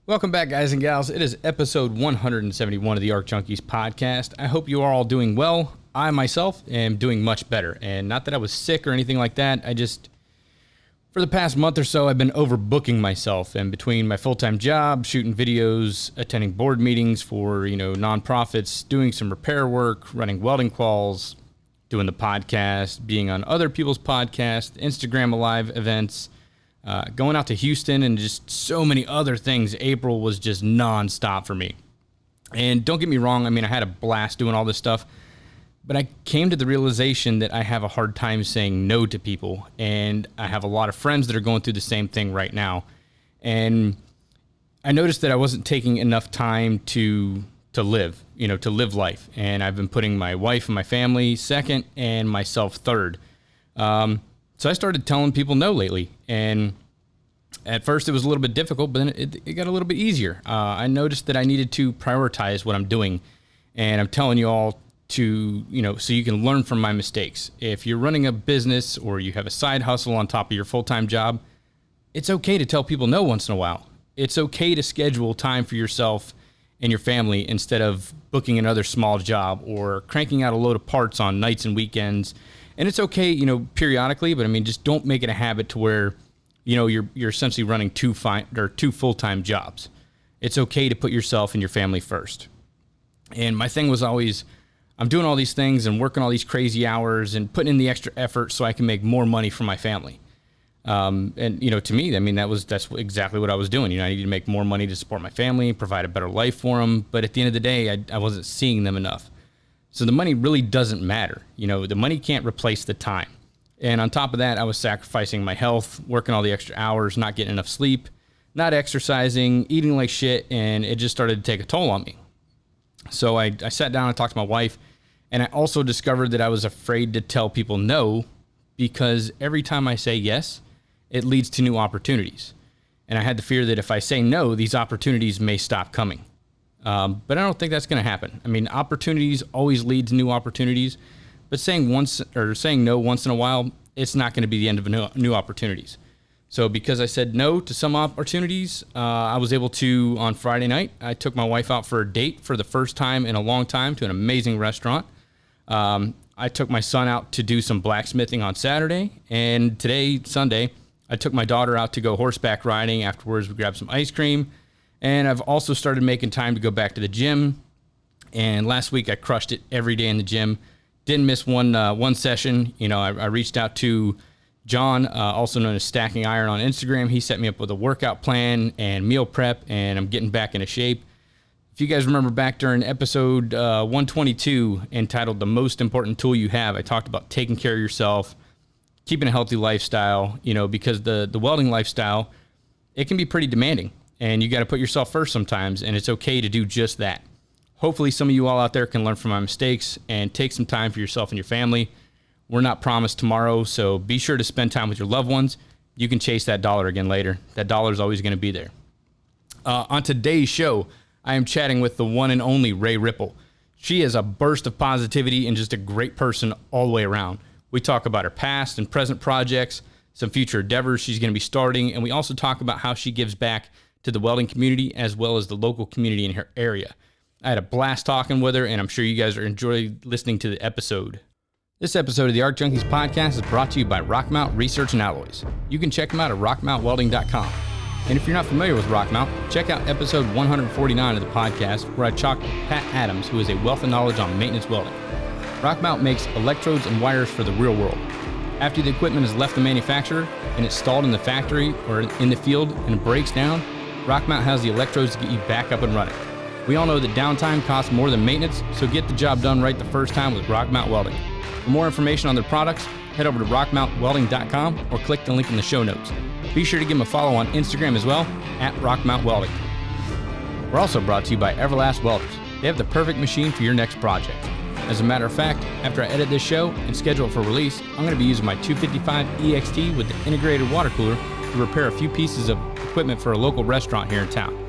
Welcome back, guys and gals. It is episode 171 of the Arc Junkies podcast. I hope you are all doing well. I myself am doing much better, and not that I was sick or anything like that. For the past month or so, I've been overbooking myself, and between my full-time job, shooting videos, attending board meetings for, nonprofits, doing some repair work, running welding calls, doing the podcast, being on other people's podcasts, Instagram Live events, going out to Houston, and just so many other things. April was just nonstop for me. And don't get me wrong, I had a blast doing all this stuff, but I came to the realization that I have a hard time saying no to people, and I have a lot of friends that are going through the same thing right now. And I noticed that I wasn't taking enough time to live life. And I've been putting my wife and my family second and myself third. So I started telling people no lately, and at first it was a little bit difficult, but then it got a little bit easier. I noticed that I needed to prioritize what I'm doing, and I'm telling you all to, so you can learn from my mistakes. If you're running a business or you have a side hustle on top of your full-time job, it's okay to tell people no once in a while. It's okay to schedule time for yourself and your family instead of booking another small job or cranking out a load of parts on nights and weekends. And it's okay, periodically, but just don't make it a habit to where, you're essentially running two full-time jobs. It's okay to put yourself and your family first. And my thing was always, I'm doing all these things and working all these crazy hours and putting in the extra effort so I can make more money for my family. And to me, that's exactly what I was doing. I needed to make more money to support my family, provide a better life for them. But at the end of the day, I wasn't seeing them enough. So the money really doesn't matter. The money can't replace the time. And on top of that, I was sacrificing my health, working all the extra hours, not getting enough sleep, not exercising, eating like shit, and it just started to take a toll on me. So I sat down and talked to my wife, and I also discovered that I was afraid to tell people no, because every time I say yes, it leads to new opportunities. And I had the fear that if I say no, these opportunities may stop coming. But I don't think that's going to happen. Opportunities always lead to new opportunities, but saying no once in a while, it's not going to be the end of new opportunities. So because I said no to some opportunities, I was able to, on Friday night, I took my wife out for a date for the first time in a long time to an amazing restaurant. I took my son out to do some blacksmithing on Saturday, and today, Sunday, I took my daughter out to go horseback riding. Afterwards, we grabbed some ice cream, and I've also started making time to go back to the gym. And last week, I crushed it every day in the gym. Didn't miss one session. I reached out to John, also known as Stacking Iron on Instagram. He set me up with a workout plan and meal prep, and I'm getting back into shape. If you guys remember back during episode 122 entitled The Most Important Tool You Have, I talked about taking care of yourself, keeping a healthy lifestyle, because the welding lifestyle, it can be pretty demanding, and you got to put yourself first sometimes, and it's okay to do just that. Hopefully some of you all out there can learn from my mistakes and take some time for yourself and your family. We're not promised tomorrow, so be sure to spend time with your loved ones. You can chase that dollar again later. That dollar is always going to be there. On today's show, I am chatting with the one and only Rae Ripple. She is a burst of positivity and just a great person all the way around. We talk about her past and present projects, some future endeavors she's going to be starting, and we also talk about how she gives back to the welding community as well as the local community in her area. I had a blast talking with her, and I'm sure you guys are enjoying listening to the episode. This episode of the Arc Junkies podcast is brought to you by Rockmount Research and Alloys. You can check them out at rockmountwelding.com. And if you're not familiar with Rockmount, check out episode 149 of the podcast, where I talked with Pat Adams, who is a wealth of knowledge on maintenance welding. Rockmount makes electrodes and wires for the real world. After the equipment has left the manufacturer and it's stalled in the factory or in the field and it breaks down, Rockmount has the electrodes to get you back up and running. We all know that downtime costs more than maintenance, so get the job done right the first time with Rockmount Welding. For more information on their products, head over to rockmountwelding.com or click the link in the show notes. Be sure to give them a follow on Instagram as well, at Rockmount Welding. We're also brought to you by Everlast Welders. They have the perfect machine for your next project. As a matter of fact, after I edit this show and schedule it for release, I'm going to be using my 255 EXT with the integrated water cooler to repair a few pieces of equipment for a local restaurant here in town.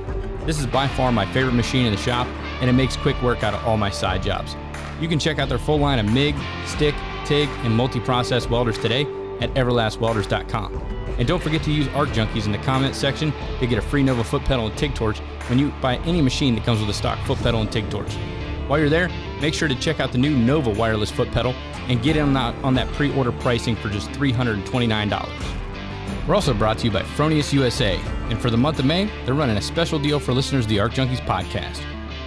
This is by far my favorite machine in the shop, and it makes quick work out of all my side jobs. You can check out their full line of MIG, stick, TIG, and multi-process welders today at everlastwelders.com. And don't forget to use Arc Junkies in the comment section to get a free Nova foot pedal and TIG torch when you buy any machine that comes with a stock foot pedal and TIG torch. While you're there, make sure to check out the new Nova wireless foot pedal and get in on that pre-order pricing for just $329. We're also brought to you by Fronius USA, and for the month of May, they're running a special deal for listeners of the Arc Junkies podcast.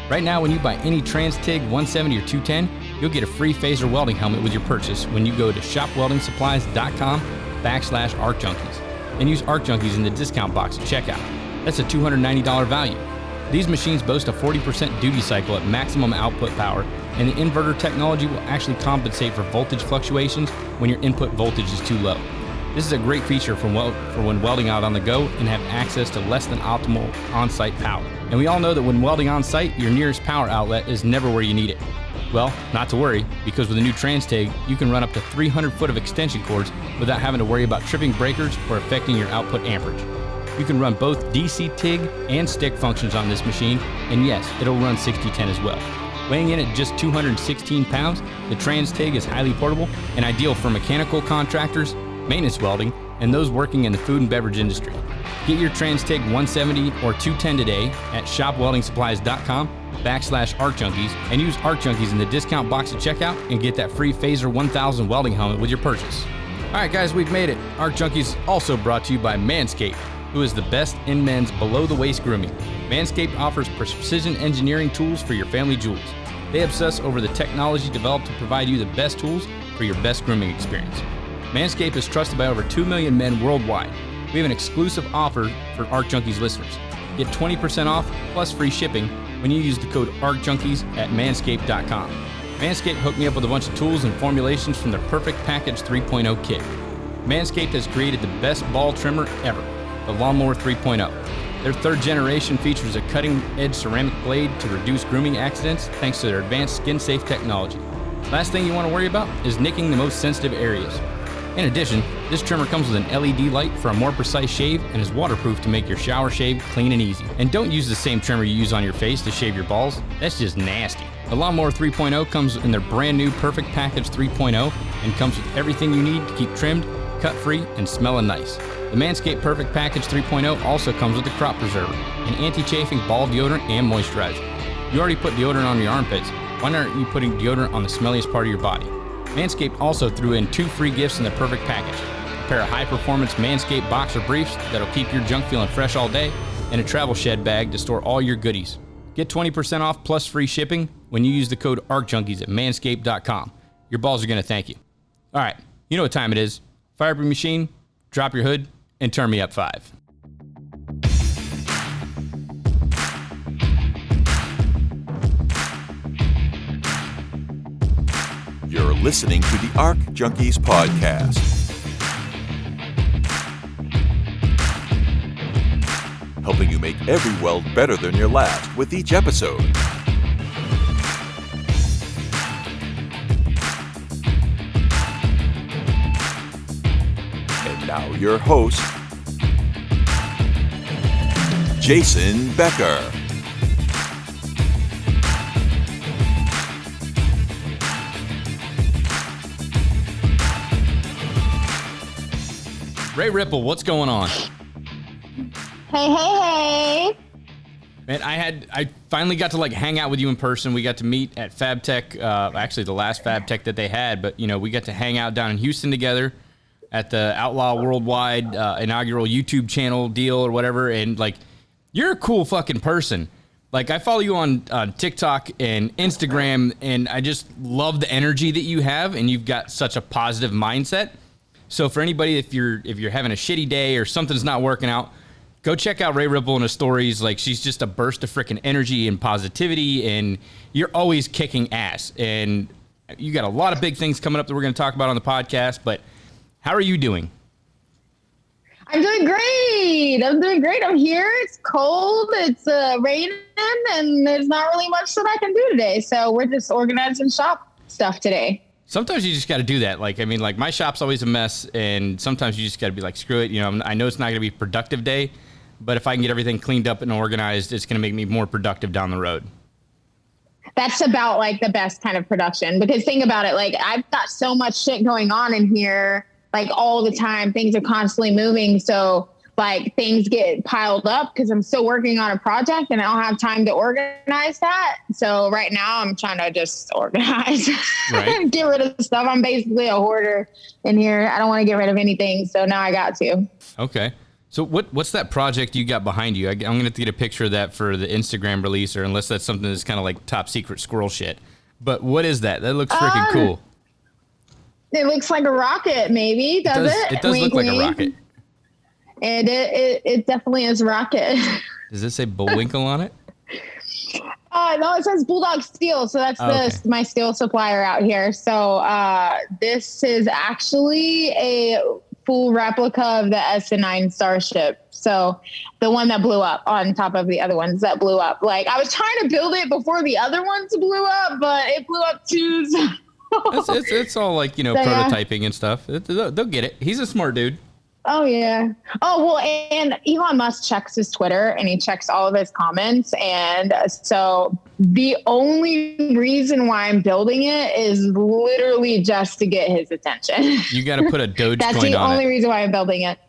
Right now, when you buy any Trans-TIG 170 or 210, you'll get a free phaser welding helmet with your purchase when you go to shopweldingsupplies.com/Arc Junkies and use Arc Junkies in the discount box at checkout. That's a $290 value. These machines boast a 40% duty cycle at maximum output power, and the inverter technology will actually compensate for voltage fluctuations when your input voltage is too low. This is a great feature for when welding out on the go and have access to less than optimal on-site power. And we all know that when welding on-site, your nearest power outlet is never where you need it. Well, not to worry, because with the new Trans-TIG, you can run up to 300 foot of extension cords without having to worry about tripping breakers or affecting your output amperage. You can run both DC TIG and stick functions on this machine, and yes, it'll run 6010 as well. Weighing in at just 216 pounds, the Trans-TIG is highly portable and ideal for mechanical contractors, maintenance welding, and those working in the food and beverage industry. Get your Trans-TIG 170 or 210 today at shopweldingsupplies.com/Arc Junkies and use Arc Junkies in the discount box at checkout and get that free Phaser 1000 welding helmet with your purchase. All right, guys, we've made it. Arc Junkies also brought to you by Manscaped, who is the best in men's below-the-waist grooming. Manscaped offers precision engineering tools for your family jewels. They obsess over the technology developed to provide you the best tools for your best grooming experience. Manscaped is trusted by over 2 million men worldwide. We have an exclusive offer for Arc Junkies listeners. Get 20% off plus free shipping when you use the code ARCJunkies at manscaped.com. Manscaped hooked me up with a bunch of tools and formulations from their Perfect Package 3.0 kit. Manscaped has created the best ball trimmer ever, the Lawnmower 3.0. Their third generation features a cutting-edge ceramic blade to reduce grooming accidents thanks to their advanced skin-safe technology. Last thing you want to worry about is nicking the most sensitive areas. In addition, this trimmer comes with an LED light for a more precise shave and is waterproof to make your shower shave clean and easy. And don't use the same trimmer you use on your face to shave your balls. That's just nasty. The Lawnmower 3.0 comes in their brand new Perfect Package 3.0 and comes with everything you need to keep trimmed, cut-free, and smelling nice. The Manscaped Perfect Package 3.0 also comes with the Crop Preserver, an anti-chafing ball deodorant and moisturizer. You already put deodorant on your armpits. Why aren't you putting deodorant on the smelliest part of your body? Manscaped also threw in 2 free gifts in the Perfect Package: a pair of high-performance Manscaped boxer briefs that'll keep your junk feeling fresh all day, and a travel shed bag to store all your goodies. Get 20% off plus free shipping when you use the code ARCJunkies at manscaped.com. Your balls are going to thank you. All right, you know what time it is. Fire up your machine, drop your hood, and turn me up 5. You're listening to the Arc Junkies podcast. Helping you make every weld better than your last with each episode. And now your host, Jason Becker. Rae Ripple, what's going on? Hey. Man, I finally got to hang out with you in person. We got to meet at FabTech, actually the last FabTech that they had, but we got to hang out down in Houston together at the Outlaw Worldwide inaugural YouTube channel deal or whatever. And you're a cool fucking person. I follow you on TikTok and Instagram, and I just love the energy that you have, and you've got such a positive mindset. So for anybody, if you're having a shitty day or something's not working out, go check out Rae Ripple and her stories. She's just a burst of freaking energy and positivity, and you're always kicking ass. And you got a lot of big things coming up that we're going to talk about on the podcast, but how are you doing? I'm doing great. I'm here. It's cold. It's raining, and there's not really much that I can do today. So we're just organizing shop stuff today. Sometimes you just got to do that. My shop's always a mess, and sometimes you just got to be screw it. I know it's not going to be a productive day, but if I can get everything cleaned up and organized, it's going to make me more productive down the road. That's about the best kind of production, because think about it. I've got so much shit going on in here like all the time. Things are constantly moving. So like things get piled up because I'm still working on a project and I don't have time to organize that. So right now I'm trying to just organize, right. Get rid of the stuff. I'm basically a hoarder in here. I don't want to get rid of anything. So now I got to. Okay. So what's that project you got behind you? I'm going to have to get a picture of that for the Instagram release, or unless that's something that's kind of like top secret squirrel shit. But what is that? That looks freaking cool. It looks like a rocket, maybe. Does it? It does look like a rocket. And it definitely is a rocket. Does it say Bullwinkle on it? No, it says Bulldog Steel. So that's my steel supplier out here. So this is actually a full replica of the SN9 Starship. So the one that blew up on top of the other ones that blew up. Like I was trying to build it before the other ones blew up, but it blew up too. So. It's all like, prototyping and stuff. They'll get it. He's a smart dude. Oh, yeah. Oh, well, and Elon Musk checks his Twitter and he checks all of his comments. And so the only reason why I'm building it is literally just to get his attention. You got to put a Dogecoin on it. That's the only reason why I'm building it.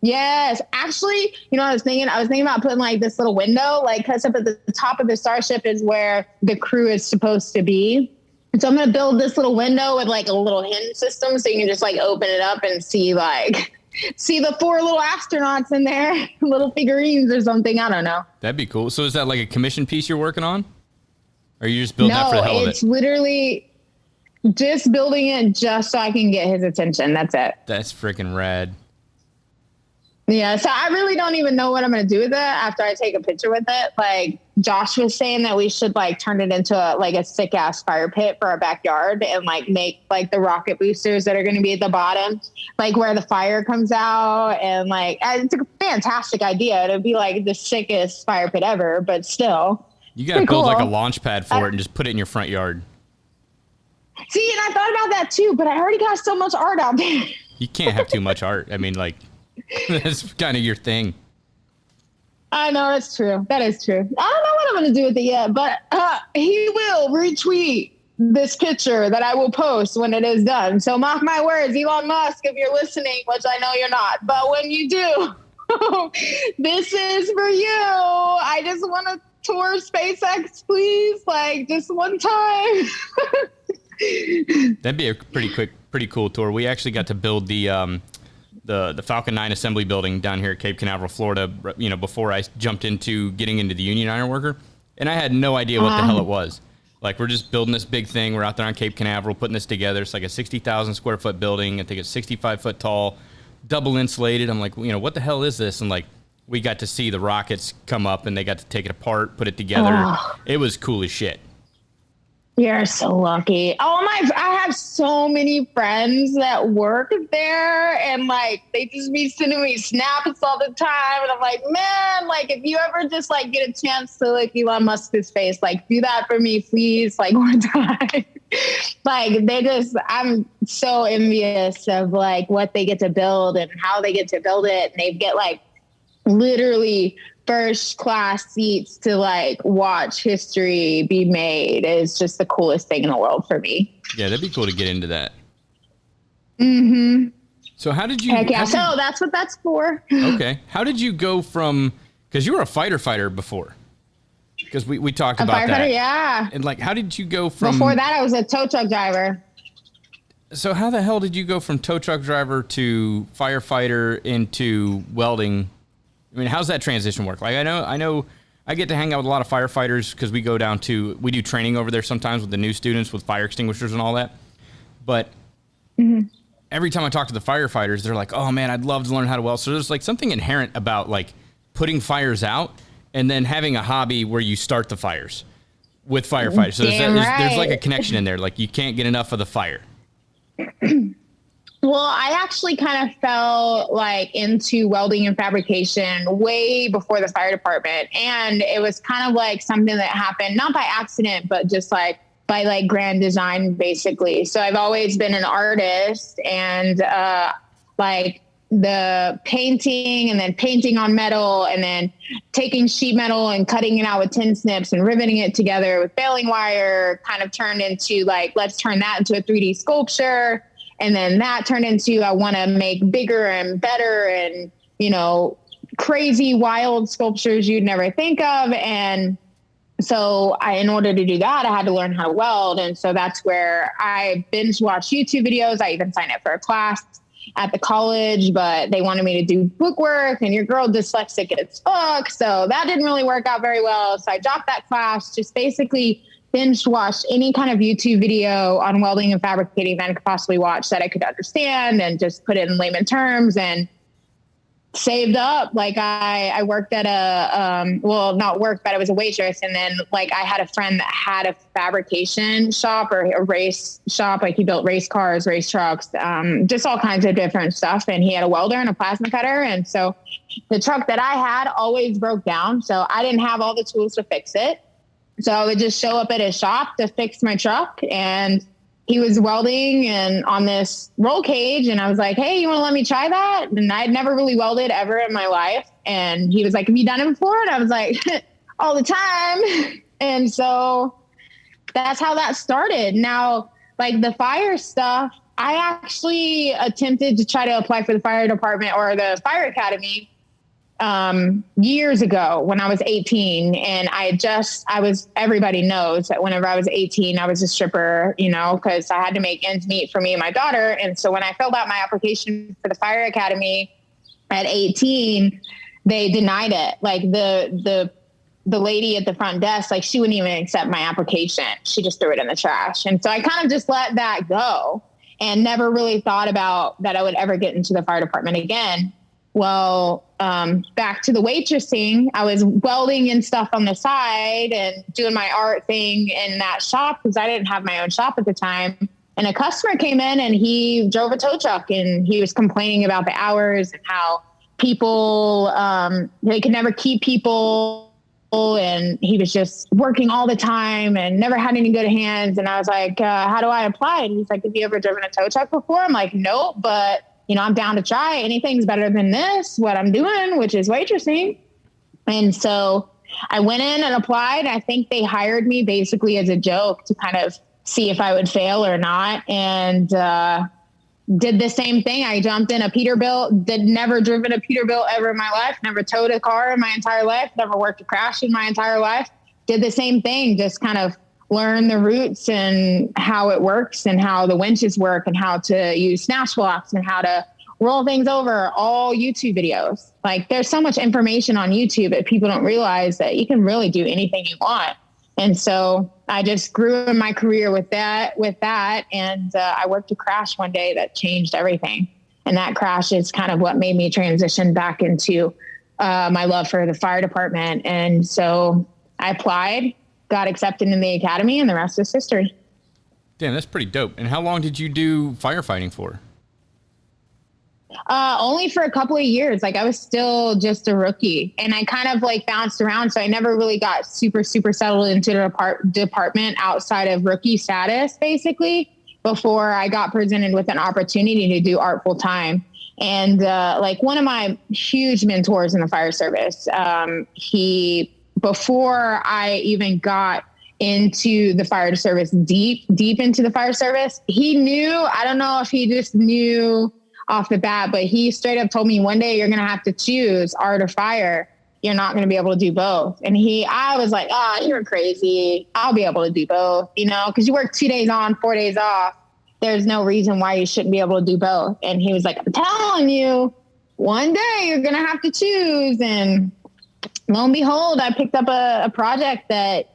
Yes. Actually, I was thinking about putting like this little window, like because up at the top of the Starship is where the crew is supposed to be. And so I'm going to build this little window with like a little hinge system. So you can just like open it up and see the 4 little astronauts in there, little figurines or something. I don't know. That'd be cool. So is that like a commission piece you're working on? Or are you just building that for the hell of it? No, it's literally just building it just so I can get his attention. That's it. That's freaking rad. Yeah, so I really don't even know what I'm going to do with it after I take a picture with it. Like Josh was saying that we should like turn it into a sick ass fire pit for our backyard and like make like the rocket boosters that are going to be at the bottom, like where the fire comes out. And like, it's a fantastic idea. It'd be like the sickest fire pit ever, but still. You got to build like a launch pad for it and just put it in your front yard. See, and I thought about that too, but I already got so much art out there. You can't have too much art. I mean, like, that's kind of your thing. I know, it's true. That is true. I don't know what I'm going to do with it yet, but he will retweet this picture that I will post when it is done. So mark my words, Elon Musk, if you're listening, which I know you're not, but when you do, this is for you. I just want to tour SpaceX, please. Like just one time. That'd be a pretty cool tour. We actually got to build the Falcon 9 assembly building down here at Cape Canaveral, Florida, before I jumped into getting into the union iron worker. And I had no idea what the hell it was. Like, we're just building this big thing. We're out there on Cape Canaveral putting this together. It's like a 60,000 square foot building. I think it's 65 foot tall, double insulated. I'm like, what the hell is this? And like, we got to see the rockets come up and they got to take it apart, put it together. It was cool as shit. You're so lucky. I have so many friends that work there and like, they just be sending me snaps all the time. And I'm like, man, like if you ever just like get a chance to like Elon Musk's face, like do that for me, please. Like one time, like I'm so envious of like what they get to build and how they get to build it. And they get like literally first class seats to like watch history be made. Is just the coolest thing in the world for me. Yeah, that'd be cool to get into that. Mm-hmm. So how did you... Heck yeah, so that's what that's for. Okay. How did you go from... Because you were a fighter before. Because we talked about that. Yeah. And like, how did you go from... Before that, I was a tow truck driver. So how the hell did you go from tow truck driver to firefighter into welding? I mean, how's that transition work? Like, I know I get to hang out with a lot of firefighters because we do training over there sometimes with the new students with fire extinguishers and all that. But every time I talk to the firefighters, they're like, oh man, I'd love to learn how to weld. So there's like something inherent about like putting fires out and then having a hobby where you start the fires with firefighters. So there's like a connection in there. Like you can't get enough of the fire. Well, I actually kind of fell like into welding and fabrication way before the fire department. And it was kind of like something that happened, not by accident, but just like by like grand design, basically. So I've always been an artist and like the painting and then painting on metal and then taking sheet metal and cutting it out with tin snips and riveting it together with baling wire kind of turned into like, let's turn that into a 3D sculpture. And then that turned into, I want to make bigger and better and, you know, crazy, wild sculptures you'd never think of. And so in order to do that, I had to learn how to weld. And so that's where I binge watched YouTube videos. I even signed up for a class at the college, but they wanted me to do bookwork, and your girl dyslexic as fuck. So that didn't really work out very well. So I dropped that class, just basically binge watched any kind of YouTube video on welding and fabricating that I could possibly watch that I could understand, and just put it in layman terms and saved up. Like I worked at not worked, but I was a waitress. And then like I had a friend that had a fabrication shop or a race shop. Like he built race cars, race trucks, just all kinds of different stuff. And he had a welder and a plasma cutter. And so the truck that I had always broke down. So I didn't have all the tools to fix it. So I would just show up at his shop to fix my truck, and he was welding and on this roll cage. And I was like, hey, you want to let me try that? And I'd never really welded ever in my life. And he was like, have you done it before? And I was like, all the time. And so that's how that started. Now, like the fire stuff, I actually attempted to try to apply for the fire department or the fire academy years ago when I was 18. And everybody knows that whenever I was 18, I was a stripper, you know, cause I had to make ends meet for me and my daughter. And so when I filled out my application for the fire academy at 18, they denied it. Like the lady at the front desk, like she wouldn't even accept my application. She just threw it in the trash. And so I kind of just let that go and never really thought about that I would ever get into the fire department again. Well, back to the waitressing, I was welding and stuff on the side and doing my art thing in that shop because I didn't have my own shop at the time. And a customer came in and he drove a tow truck, and he was complaining about the hours and how people, they could never keep people. And he was just working all the time and never had any good hands. And I was like, how do I apply? And he's like, have you ever driven a tow truck before? I'm like, nope, but you know, I'm down to try. Anything's better than this, what I'm doing, which is waitressing. And so I went in and applied. I think they hired me basically as a joke to kind of see if I would fail or not. And did the same thing. I jumped in a Peterbilt, never driven a Peterbilt ever in my life, never towed a car in my entire life, never worked a crash in my entire life. Did the same thing, just kind of learn the roots and how it works and how the winches work and how to use snatch blocks and how to roll things over, all YouTube videos. Like there's so much information on YouTube that people don't realize that you can really do anything you want. And so I just grew in my career with that. And I worked a crash one day that changed everything. And that crash is kind of what made me transition back into my love for the fire department. And so I applied, got accepted in the academy, and the rest is history. Damn, that's pretty dope. And how long did you do firefighting for? Only for a couple of years. Like I was still just a rookie, and I kind of like bounced around. So I never really got super settled into the department outside of rookie status, basically, before I got presented with an opportunity to do art full time. And like one of my huge mentors in the fire service, before I even got into the fire service, deep into the fire service, he knew, I don't know if he just knew off the bat, but he straight up told me, one day you're going to have to choose art or fire. You're not going to be able to do both. And I was like, you're crazy. I'll be able to do both, you know, because you work 2 days on, 4 days off. There's no reason why you shouldn't be able to do both. And he was like, I'm telling you, one day you're going to have to choose. And lo and behold, I picked up a project that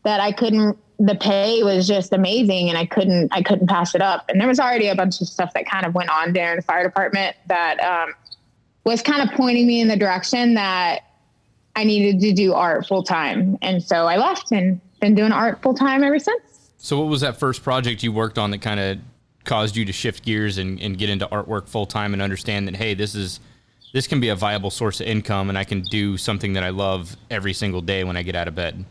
I couldn't, the pay was just amazing, and I couldn't pass it up. And there was already a bunch of stuff that kind of went on there in the fire department that was kind of pointing me in the direction that I needed to do art full time. And so I left and been doing art full time ever since. So what was that first project you worked on that kind of caused you to shift gears and get into artwork full time and understand that, hey, this can be a viable source of income, and I can do something that I love every single day when I get out of bed?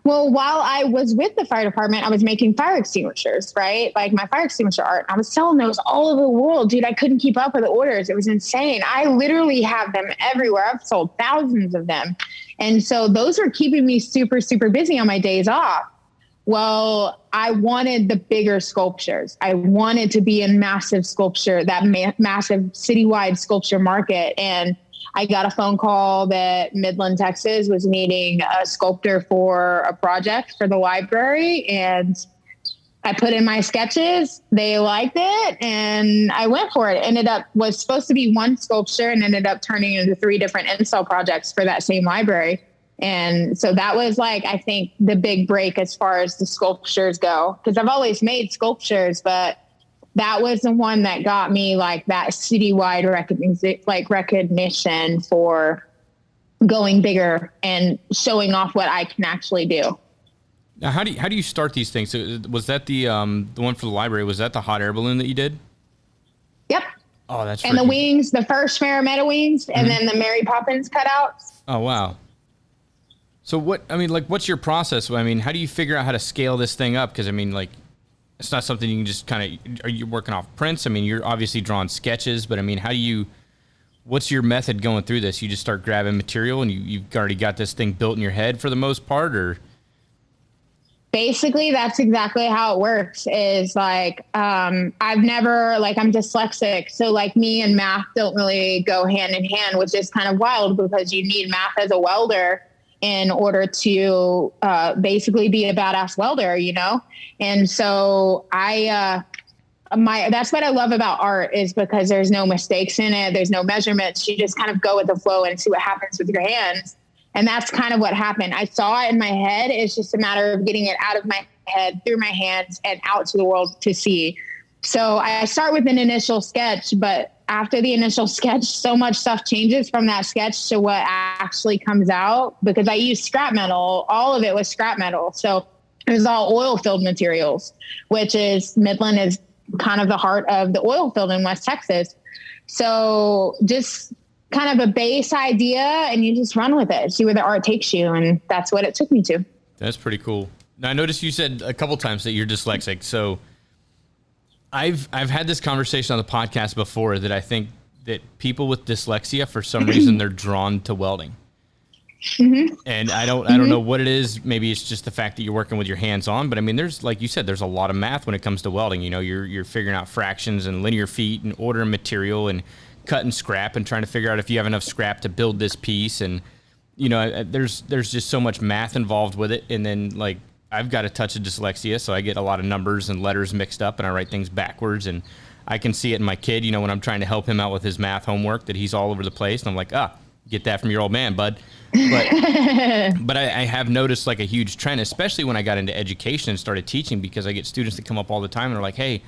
Well, while I was with the fire department, I was making fire extinguishers, right? Like my fire extinguisher art. I was selling those all over the world, dude. I couldn't keep up with the orders. It was insane. I literally have them everywhere. I've sold thousands of them. And so those were keeping me super busy on my days off. Well, I wanted the bigger sculptures. I wanted to be in massive sculpture, that massive citywide sculpture market. And I got a phone call that Midland, Texas was needing a sculptor for a project for the library. And I put in my sketches. They liked it and I went for it. Was supposed to be one sculpture and ended up turning into 3 different install projects for that same library. And so that was like, I think the big break as far as the sculptures go, because I've always made sculptures, but that was the one that got me like that citywide recognition for going bigger and showing off what I can actually do. Now, how do you start these things? So was that the one for the library? Was that the hot air balloon that you did? Yep. Oh, that's and the wings, the first Marimetta wings, and then the Mary Poppins cutouts. Oh, wow. So what's your process? I mean, how do you figure out how to scale this thing up? Because I mean, like, it's not something you can just kind of, are you working off prints? I mean, you're obviously drawing sketches, but I mean, what's your method going through this? You just start grabbing material and you've already got this thing built in your head for the most part, or? Basically, that's exactly how it works is like, I'm dyslexic. So like me and math don't really go hand in hand, which is kind of wild because you need math as a welder in order to basically be a badass welder, you know? And so that's what I love about art is because there's no mistakes in it. There's no measurements. You just kind of go with the flow and see what happens with your hands. And that's kind of what happened. I saw it in my head. It's just a matter of getting it out of my head, through my hands, and out to the world to see. So I start with an initial sketch, but after the initial sketch, so much stuff changes from that sketch to what actually comes out because I use scrap metal. All of it was scrap metal. So it was all oil filled materials, which is Midland is kind of the heart of the oil field in West Texas. So just kind of a base idea and you just run with it, see where the art takes you. And that's what it took me to. That's pretty cool. Now I noticed you said a couple times that you're dyslexic. So I've had this conversation on the podcast before that I think that people with dyslexia, for some reason, they're drawn to welding. Mm-hmm. And I don't know what it is. Maybe it's just the fact that you're working with your hands on, but I mean, there's, like you said, there's a lot of math when it comes to welding. You know, you're figuring out fractions and linear feet and ordering material and cutting scrap and trying to figure out if you have enough scrap to build this piece. And, you know, there's just so much math involved with it. And then like, I've got a touch of dyslexia, so I get a lot of numbers and letters mixed up and I write things backwards. And I can see it in my kid, you know, when I'm trying to help him out with his math homework, that he's all over the place. And I'm like, get that from your old man, bud. But I have noticed like a huge trend, especially when I got into education and started teaching, because I get students that come up all the time and are like, hey,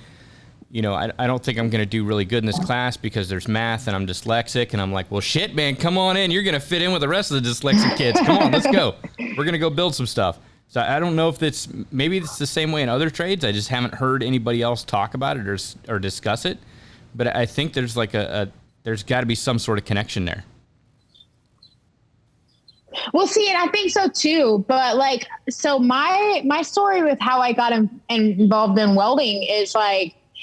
you know, I don't think I'm going to do really good in this class because there's math and I'm dyslexic. And I'm like, well, shit, man, come on in. You're going to fit in with the rest of the dyslexic kids. Come on, let's go. We're going to go build some stuff. So I don't know if maybe it's the same way in other trades. I just haven't heard anybody else talk about it or discuss it. But I think there's like there's got to be some sort of connection there. Well, see, and I think so too. But like, so my story with how I got involved in welding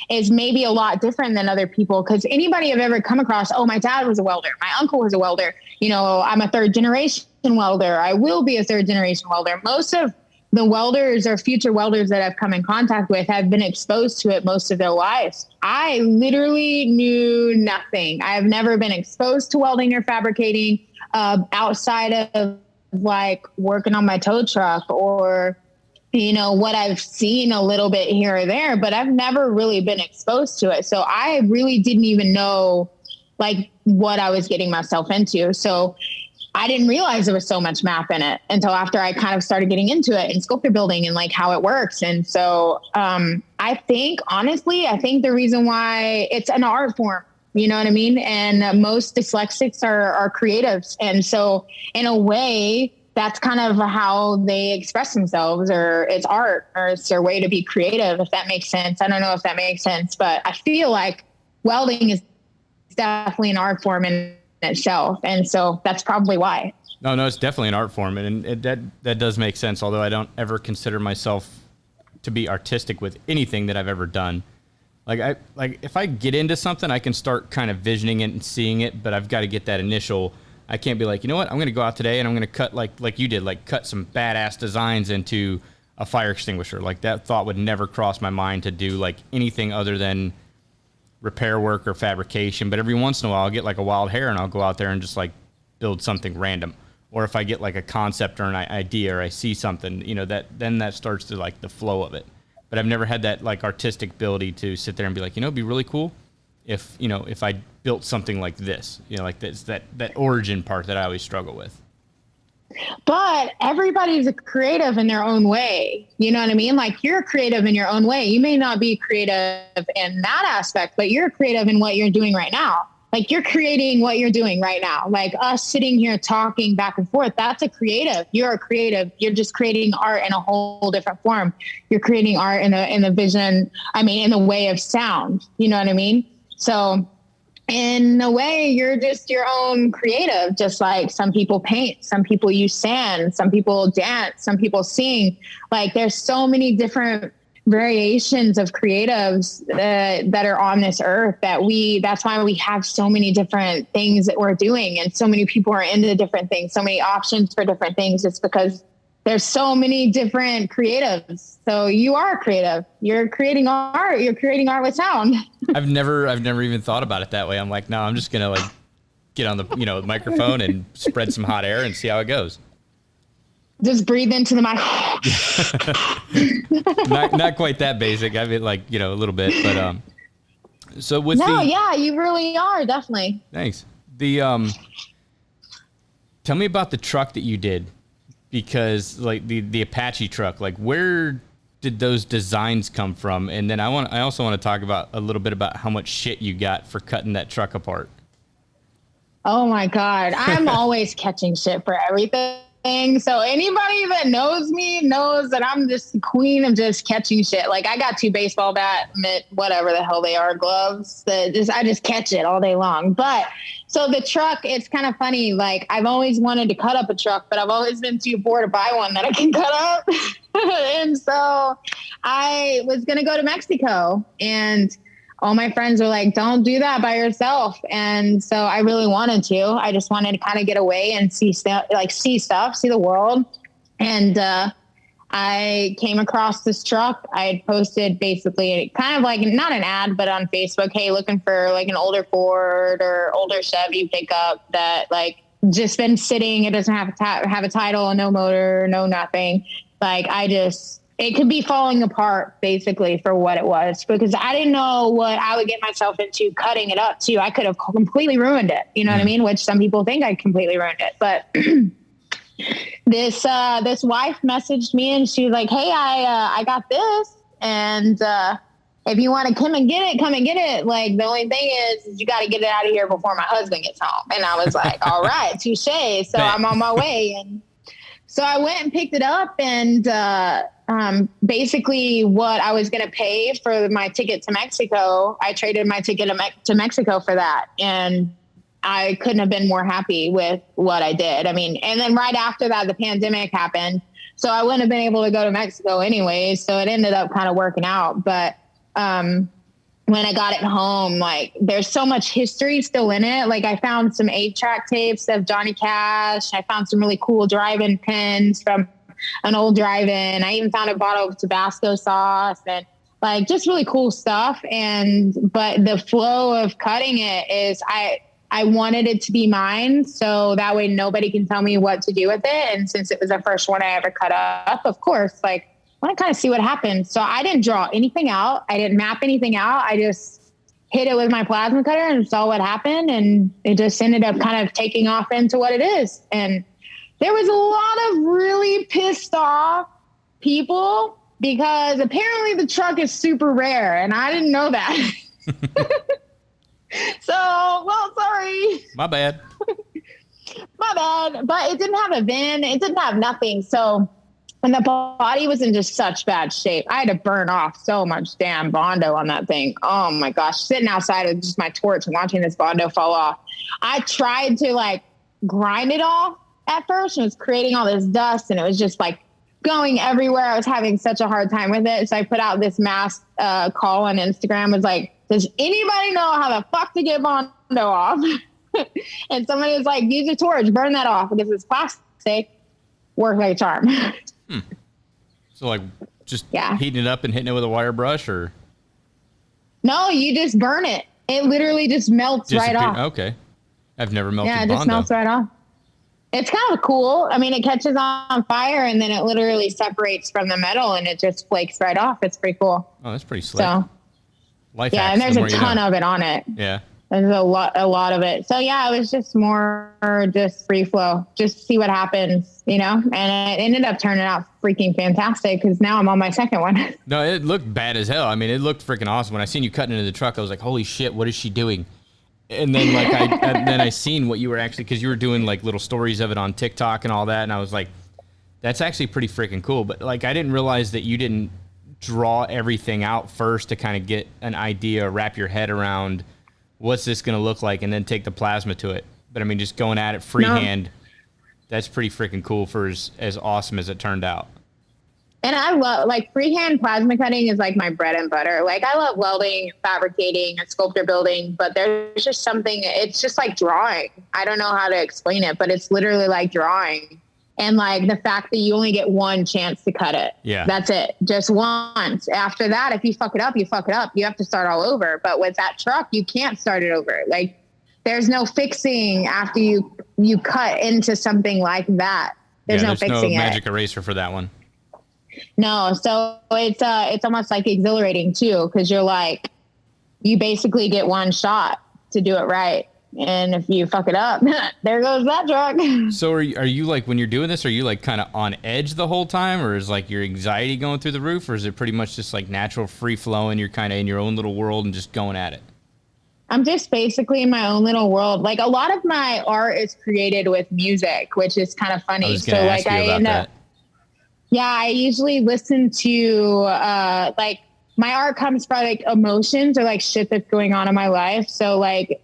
is maybe a lot different than other people. Because anybody I've ever come across, oh, my dad was a welder, my uncle was a welder. You know, I'm a 3rd generation welder. I will be a 3rd generation welder. Most of the welders or future welders that I've come in contact with have been exposed to it most of their lives. I literally knew nothing. I have never been exposed to welding or fabricating outside of like working on my tow truck or, you know, what I've seen a little bit here or there, but I've never really been exposed to it. So I really didn't even know like what I was getting myself into. So I didn't realize there was so much math in it until after I kind of started getting into it and sculpture building and like how it works. And so I think the reason why it's an art form, you know what I mean? And most dyslexics are creatives. And so in a way, that's kind of how they express themselves, or it's art, or it's their way to be creative, if that makes sense. I don't know if that makes sense, but I feel like welding is definitely an art form in itself. And so that's probably why. No, it's definitely an art form. And that does make sense. Although I don't ever consider myself to be artistic with anything that I've ever done. Like if I get into something, I can start kind of visioning it and seeing it, but I've got to get that initial. I can't be like, you know what, I'm going to go out today and I'm going to cut like you did, like cut some badass designs into a fire extinguisher. Like that thought would never cross my mind to do like anything other than repair work or fabrication. But every once in a while I'll get like a wild hair and I'll go out there and just like build something random. Or if I get like a concept or an idea or I see something, you know, that starts to like the flow of it. But I've never had that like artistic ability to sit there and be like, you know, it'd be really cool if, you know, if I built something like this, you know, like this, that origin part that I always struggle with. But everybody's a creative in their own way. You know what I mean? Like you're creative in your own way. You may not be creative in that aspect, but you're creative in what you're doing right now. Like you're creating what you're doing right now. Like us sitting here talking back and forth, that's a creative. You're a creative. You're just creating art in a whole different form. You're creating art in the vision. I mean, in the way of sound, you know what I mean? So in a way, you're just your own creative, just like some people paint, some people use sand, some people dance, some people sing. Like there's so many different variations of creatives that are on this earth that's why we have so many different things that we're doing. And so many people are into different things, so many options for different things. It's because there's so many different creatives. So you are creative. You're creating art. You're creating art with sound. I've never even thought about it that way. I'm like, no, I'm just going to like get on the, you know, microphone and spread some hot air and see how it goes. Just breathe into the mic. not quite that basic. I mean, like, you know, a little bit, but, so with yeah, you really are. Definitely. Thanks. Tell me about the truck that you did, because like the Apache truck, like where did those designs come from? And then I also want to talk about a little bit about how much shit you got for cutting that truck apart. Oh my God. I'm always catching shit for everything. So anybody that knows me knows that I'm just the queen of just catching shit. Like I got 2 baseball bat, mitt, whatever the hell they are, gloves that I just catch it all day long. But so the truck, it's kind of funny. Like I've always wanted to cut up a truck, but I've always been too poor to buy one that I can cut up. And so I was going to go to Mexico, and all my friends were like, don't do that by yourself. And so I really wanted to. I just wanted to kind of get away and see stuff, see the world. And I came across this truck. I had posted basically kind of like, not an ad, but on Facebook, hey, looking for like an older Ford or older Chevy pickup that like just been sitting. It doesn't have a title, no motor, no nothing. Like it could be falling apart basically for what it was, because I didn't know what I would get myself into cutting it up too. I could have completely ruined it. You know what I mean? Which some people think I completely ruined it, but this wife messaged me and she was like, hey, I got this. And, if you want to come and get it. Like the only thing is you got to get it out of here before my husband gets home. And I was like, all right, touche. So I'm on my way. And so I went and picked it up, and, basically what I was going to pay for my ticket to Mexico, I traded my ticket to Mexico for that. And I couldn't have been more happy with what I did. I mean, and then right after that, the pandemic happened. So I wouldn't have been able to go to Mexico anyway. So it ended up kind of working out. But, when I got it home, like there's so much history still in it. Like I found some 8-track tapes of Johnny Cash. I found some really cool drive-in pins from an old drive-in. I even found a bottle of Tabasco sauce and like just really cool stuff. But the flow of cutting it is I wanted it to be mine. So that way nobody can tell me what to do with it. And since it was the first one I ever cut up, of course, like I want to kind of see what happened. So I didn't draw anything out. I didn't map anything out. I just hit it with my plasma cutter and saw what happened. And it just ended up kind of taking off into what it is. And there was a lot of really pissed off people because apparently the truck is super rare and I didn't know that. So, well, sorry. My bad. My bad. But it didn't have a VIN. It didn't have nothing. So, and the body was in just such bad shape. I had to burn off so much damn Bondo on that thing. Oh my gosh. Sitting outside with just my torch and watching this Bondo fall off. I tried to like grind it off at first and it was creating all this dust and it was just like going everywhere. I was having such a hard time with it. So I put out this mass call on Instagram. It was like, does anybody know how the fuck to get Bondo off? And somebody was like, use a torch, burn that off because it's plastic. Worked like a charm. So like just heating it up and hitting it with a wire brush, or? No, you just burn it. It literally just melts right off. Okay. I've never melted Yeah, it Bondo. just melts right off. It's kind of cool. I mean, it catches on fire and then it literally separates from the metal and it just flakes right off. It's pretty cool. Oh, that's pretty slick. So, Life yeah, hacks, and there's the a ton of it on it. Yeah. There's a lot of it. So yeah, it was just more just free flow, just see what happens, you know? And it ended up turning out freaking fantastic because now I'm on my second one. No, it looked bad as hell. I mean, it looked freaking awesome. When I seen you cutting into the truck, I was like, holy shit, what is she doing? And then like I seen what you were actually, because you were doing like little stories of it on TikTok and all that, and I was like, that's actually pretty freaking cool. But like I didn't realize that you didn't draw everything out first to kind of get an idea, wrap your head around what's this going to look like, and then take the plasma to it. But I mean, just going at it freehand, that's pretty freaking cool for as awesome as it turned out. And I love, like, freehand plasma cutting is like my bread and butter. Like, I love welding, fabricating, and sculpture building, but there's just something, it's just like drawing. I don't know how to explain it, but it's literally like drawing. And like the fact that you only get one chance to cut it. Yeah. That's it. Just once. After that, if you fuck it up, you fuck it up. You have to start all over. But with that truck, you can't start it over. Like, there's no fixing after you cut into something like that. There's no fixing no magic eraser for that one. No, so it's almost like exhilarating too, because you're like, you basically get one shot to do it right, and if you fuck it up, there goes that truck. So are you like, when you're doing this, are you like kind of on edge the whole time, or is like your anxiety going through the roof, or is it pretty much just like natural free flowing? You're kind of in your own little world and just going at it. I'm just basically in my own little world. Like, a lot of my art is created with music, which is kind of funny. So like I end up. Yeah, I usually listen to, like, my art comes from, like, emotions or, like, shit that's going on in my life. So, like,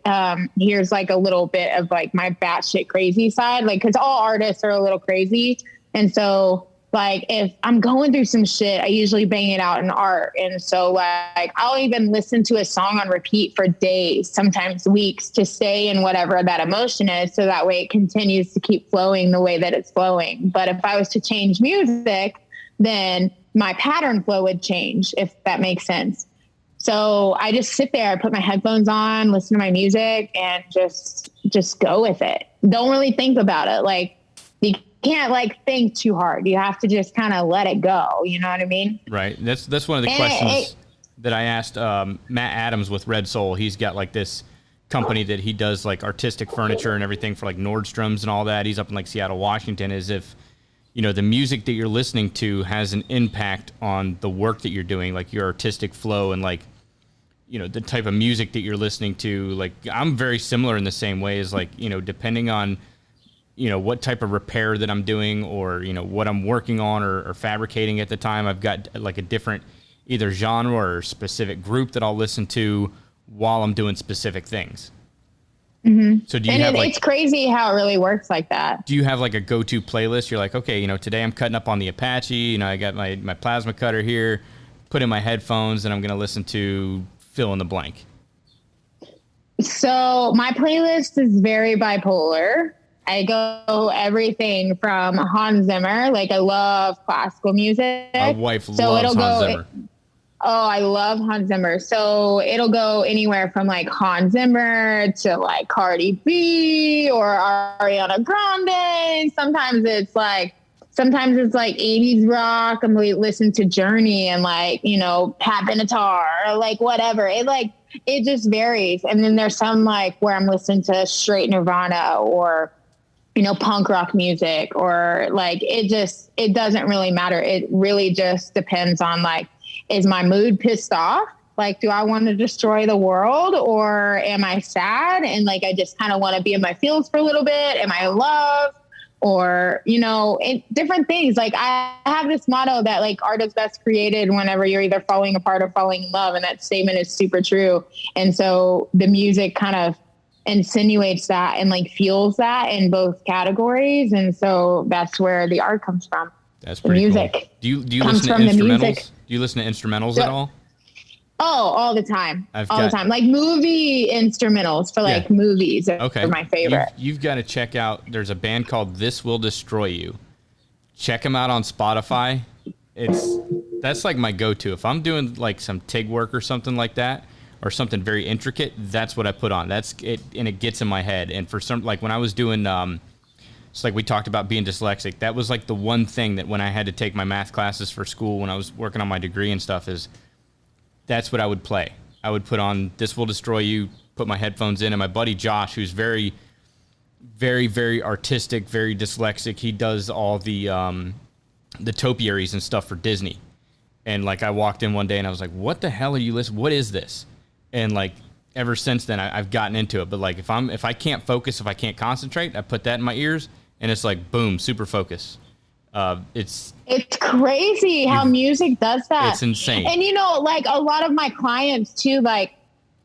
here's, like, a little bit of, like, my batshit crazy side. Like, because all artists are a little crazy. And so, like, if I'm going through some shit, I usually bang it out in art. And so, like, I'll even listen to a song on repeat for days, sometimes weeks, to stay in whatever that emotion is. So that way it continues to keep flowing the way that it's flowing. But if I was to change music, then my pattern flow would change, if that makes sense. So I just sit there, I put my headphones on, listen to my music, and just go with it. Don't really think about it. Like, you can't like think too hard. You have to just kind of let it go. You know what I mean? Right. That's one of the questions that I asked Matt Adams with Red Soul. He's got like this company that he does like artistic furniture and everything for like Nordstrom's and all that. He's up in like Seattle, Washington. Is if, you know, the music that you're listening to has an impact on the work that you're doing, like your artistic flow and like, you know, the type of music that you're listening to. Like, I'm very similar in the same way as like, you know, depending on, you know, what type of repair that I'm doing, or, you know, what I'm working on or fabricating at the time, I've got like a different either genre or specific group that I'll listen to while I'm doing specific things. Mm-hmm. So do you have like, it's crazy how it really works like that. Do you have like a go-to playlist? You're like, okay, you know, today I'm cutting up on the Apache, you know, I got my plasma cutter here, put in my headphones, and I'm going to listen to fill in the blank. So my playlist is very bipolar. I go everything from Hans Zimmer. Like, I love classical music. My wife loves Hans Zimmer. I love Hans Zimmer. So it'll go anywhere from like Hans Zimmer to like Cardi B or Ariana Grande. Sometimes it's like 80s rock. I'm going to listen to Journey and like, you know, Pat Benatar or like whatever. It just varies. And then there's some like where I'm listening to straight Nirvana or, you know, punk rock music, or like, it doesn't really matter. It really just depends on like, is my mood pissed off? Like, do I want to destroy the world, or am I sad? And like, I just kind of want to be in my feels for a little bit. Am I in love? Or, you know, different things. Like, I have this motto that like art is best created whenever you're either falling apart or falling in love. And that statement is super true. And so the music kind of insinuates that and like fuels that in both categories. And so that's where the art comes from. That's pretty music. Cool. Do you listen to instrumentals? Do you listen to instrumentals at all? Oh, all the time. All the time. Like movie instrumentals for like movies are my favorite. You've got to check out, there's a band called This Will Destroy You. Check them out on Spotify. that's like my go-to. If I'm doing like some TIG work or something like that, or something very intricate, that's what I put on. That's it, and it gets in my head. And for some, like when I was doing, it's like we talked about being dyslexic. That was like the one thing that when I had to take my math classes for school, when I was working on my degree and stuff, is that's what I would play. I would put on This Will Destroy You, put my headphones in, and my buddy Josh, who's very, very, very artistic, very dyslexic. He does all the topiaries and stuff for Disney. And like I walked in one day and I was like, what the hell are you listening? What is this? And like ever since then, I've gotten into it. But like if I can't focus, if I can't concentrate, I put that in my ears, and it's like boom, super focus. It's crazy how music does that. It's insane. And you know, like a lot of my clients too, like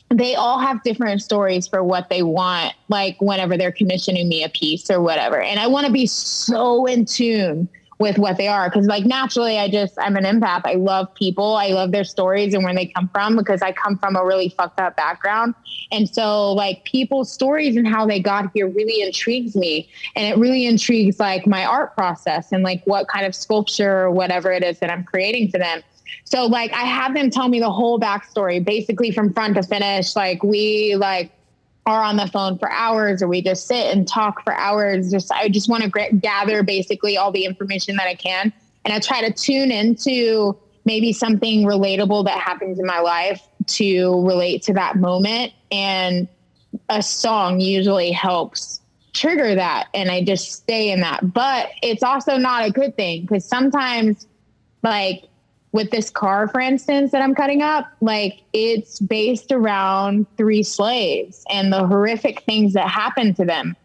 they all have different stories for what they want. Like whenever they're commissioning me a piece or whatever, and I want to be so in tune with what they are. Cause like naturally I'm an empath. I love people. I love their stories and where they come from, because I come from a really fucked up background. And so like people's stories and how they got here really intrigues me. And it really intrigues like my art process and like what kind of sculpture or whatever it is that I'm creating for them. So like I have them tell me the whole backstory, basically from front to finish. Like we like are on the phone for hours, or we just sit and talk for hours. I just want to gather basically all the information that I can. And I try to tune into maybe something relatable that happens in my life to relate to that moment. And a song usually helps trigger that. And I just stay in that. But it's also not a good thing, because sometimes like with this car, for instance, that I'm cutting up, like it's based around 3 slaves and the horrific things that happened to them.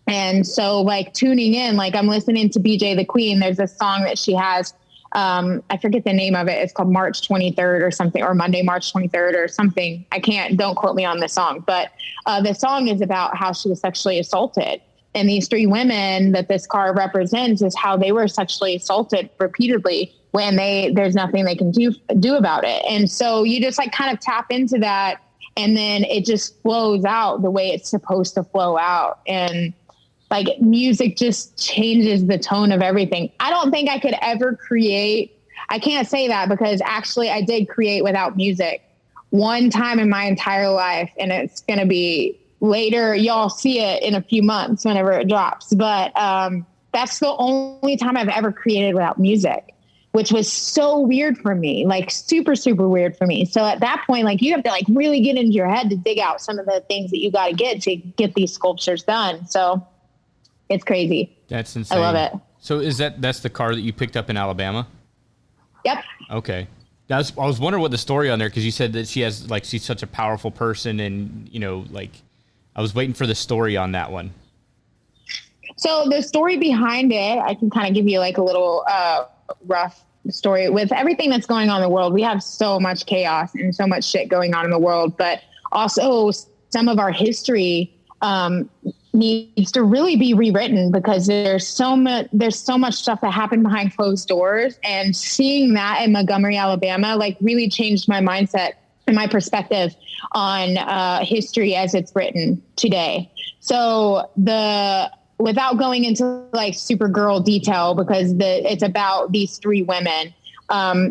And so like tuning in, like I'm listening to BJ the Queen. There's a song that she has. I forget the name of it. It's called March 23rd or something, or Monday, March 23rd or something. Don't quote me on the song, but the song is about how she was sexually assaulted. And these 3 women that this car represents is how they were sexually assaulted repeatedly, when there's nothing they can do about it. And so you just like kind of tap into that, and then it just flows out the way it's supposed to flow out. And like music just changes the tone of everything. I don't think I could ever create. I can't say that, because actually I did create without music one time in my entire life. And it's going to be later. Y'all see it in a few months whenever it drops. But that's the only time I've ever created without music, which was so weird for me, like super, super weird for me. So at that point, like you have to like really get into your head to dig out some of the things that you got to get these sculptures done. So it's crazy. That's insane. I love it. So that's the car that you picked up in Alabama? Yep. Okay. I was wondering what the story on there, because you said that she's such a powerful person, and you know, like I was waiting for the story on that one. So the story behind it, I can kind of give you like a little rough story. With everything that's going on in the world, we have so much chaos and so much shit going on in the world, but also some of our history needs to really be rewritten, because there's so much stuff that happened behind closed doors. And seeing that in Montgomery, Alabama, like really changed my mindset and my perspective on history as it's written today. So without going into like Supergirl detail, because it's about these 3 women.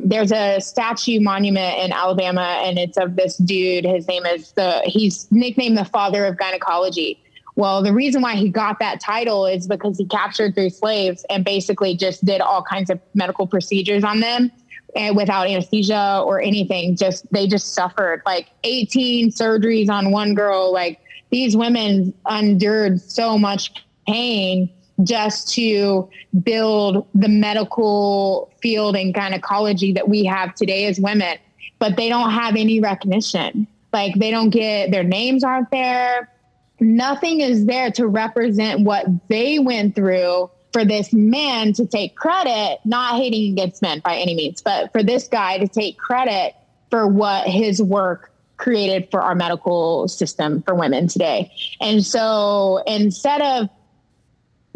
There's a statue monument in Alabama, and it's of this dude. His name is he's nicknamed the father of gynecology. Well, the reason why he got that title is because he captured 3 slaves and basically just did all kinds of medical procedures on them, and without anesthesia or anything. They just suffered like 18 surgeries on one girl. Like these women endured so much pain just to build the medical field and gynecology that we have today as women, but they don't have any recognition. Like they don't get, their names aren't there. Nothing is there to represent what they went through for this man to take credit, not hating against men by any means, but for this guy to take credit for what his work created for our medical system for women today. And so instead of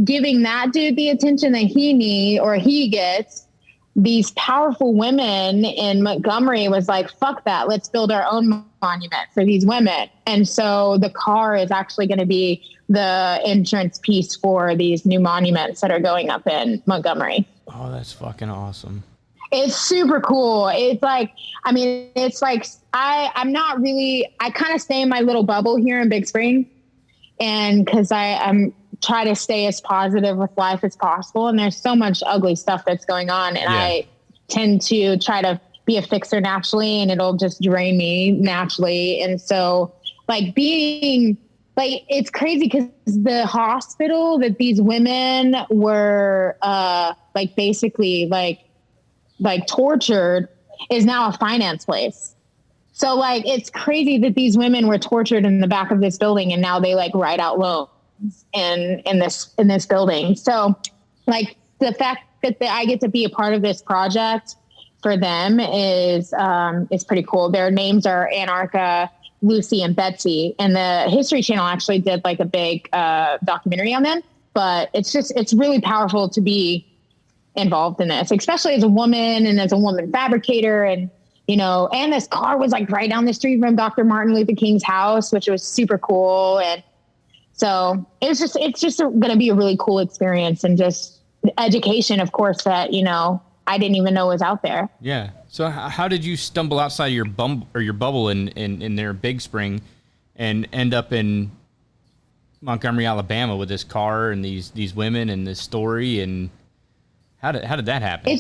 giving that dude the attention that he gets, these powerful women in Montgomery was like, fuck that. Let's build our own monument for these women. And so the car is actually going to be the entrance piece for these new monuments that are going up in Montgomery. Oh, that's fucking awesome. It's super cool. It's like, I mean, it's like, I'm not really, I kind of stay in my little bubble here in Big Spring. And cause I'm try to stay as positive with life as possible. And there's so much ugly stuff that's going on. And I tend to try to be a fixer naturally, and it'll just drain me naturally. And so like being like, it's crazy because the hospital that these women were, like basically like tortured is now a finance place. So like, it's crazy that these women were tortured in the back of this building, and now they like write out loans in this building. So like the fact that I get to be a part of this project for them is pretty cool. Their names are Anarcha, Lucy, and Betsy. And the History Channel actually did like a big documentary on them, but it's really powerful to be involved in this, especially as a woman and as a woman fabricator. And, you know, and this car was like right down the street from Dr. Martin Luther King's house, which was super cool. And so it's just going to be a really cool experience, and just education, of course, that, you know, I didn't even know was out there. Yeah. So how did you stumble outside your bubble in their Big Spring and end up in Montgomery, Alabama with this car and these women and this story? And how did that happen?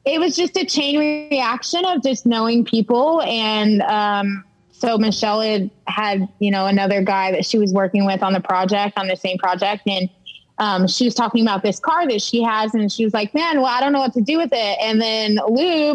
It was just a chain reaction of just knowing people. And so Michelle had, you know, another guy that she was working with on the same project. And she was talking about this car that she has, and she was like, man, well, I don't know what to do with it. And then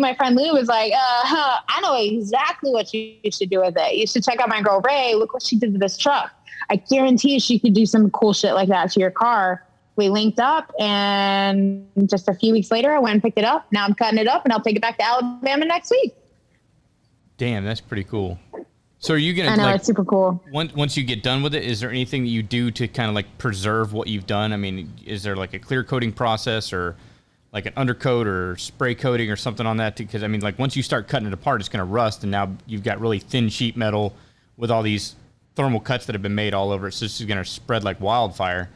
my friend Lou was like, I know exactly what you should do with it. You should check out my girl, Rae. Look what she did to this truck. I guarantee she could do some cool shit like that to your car. We linked up, and just a few weeks later, I went and picked it up. Now I'm cutting it up, and I'll take it back to Alabama next week. Damn, that's pretty cool. So are you going to, I know, it's super cool. Once you get done with it, is there anything that you do to kind of like preserve what you've done? I mean, is there like a clear coating process, or like an undercoat or spray coating or something on that? Because I mean, like once you start cutting it apart, it's going to rust, and now you've got really thin sheet metal with all these thermal cuts that have been made all over it. So this is going to spread like wildfire.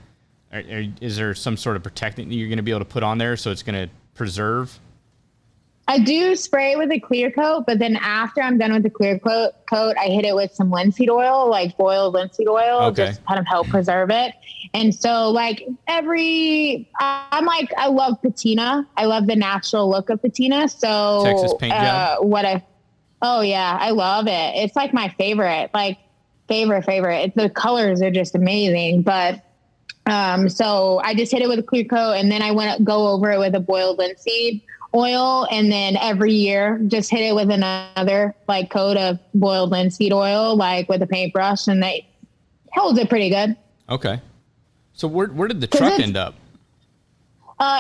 Is there some sort of protectant that you're going to be able to put on there so it's going to preserve? I do spray with a clear coat, but then after I'm done with the clear coat, I hit it with some linseed oil, like boiled linseed oil, just to kind of help preserve it. And so like I love patina. I love the natural look of patina. So Texas paint job? Oh yeah, I love it. It's like my favorite, favorite. The colors are just amazing. But so I just hit it with a clear coat, and then I go over it with a boiled linseed oil, and then every year just hit it with another like coat of boiled linseed oil, like with a paintbrush, and they holds it pretty good. Okay. So where did the truck end up?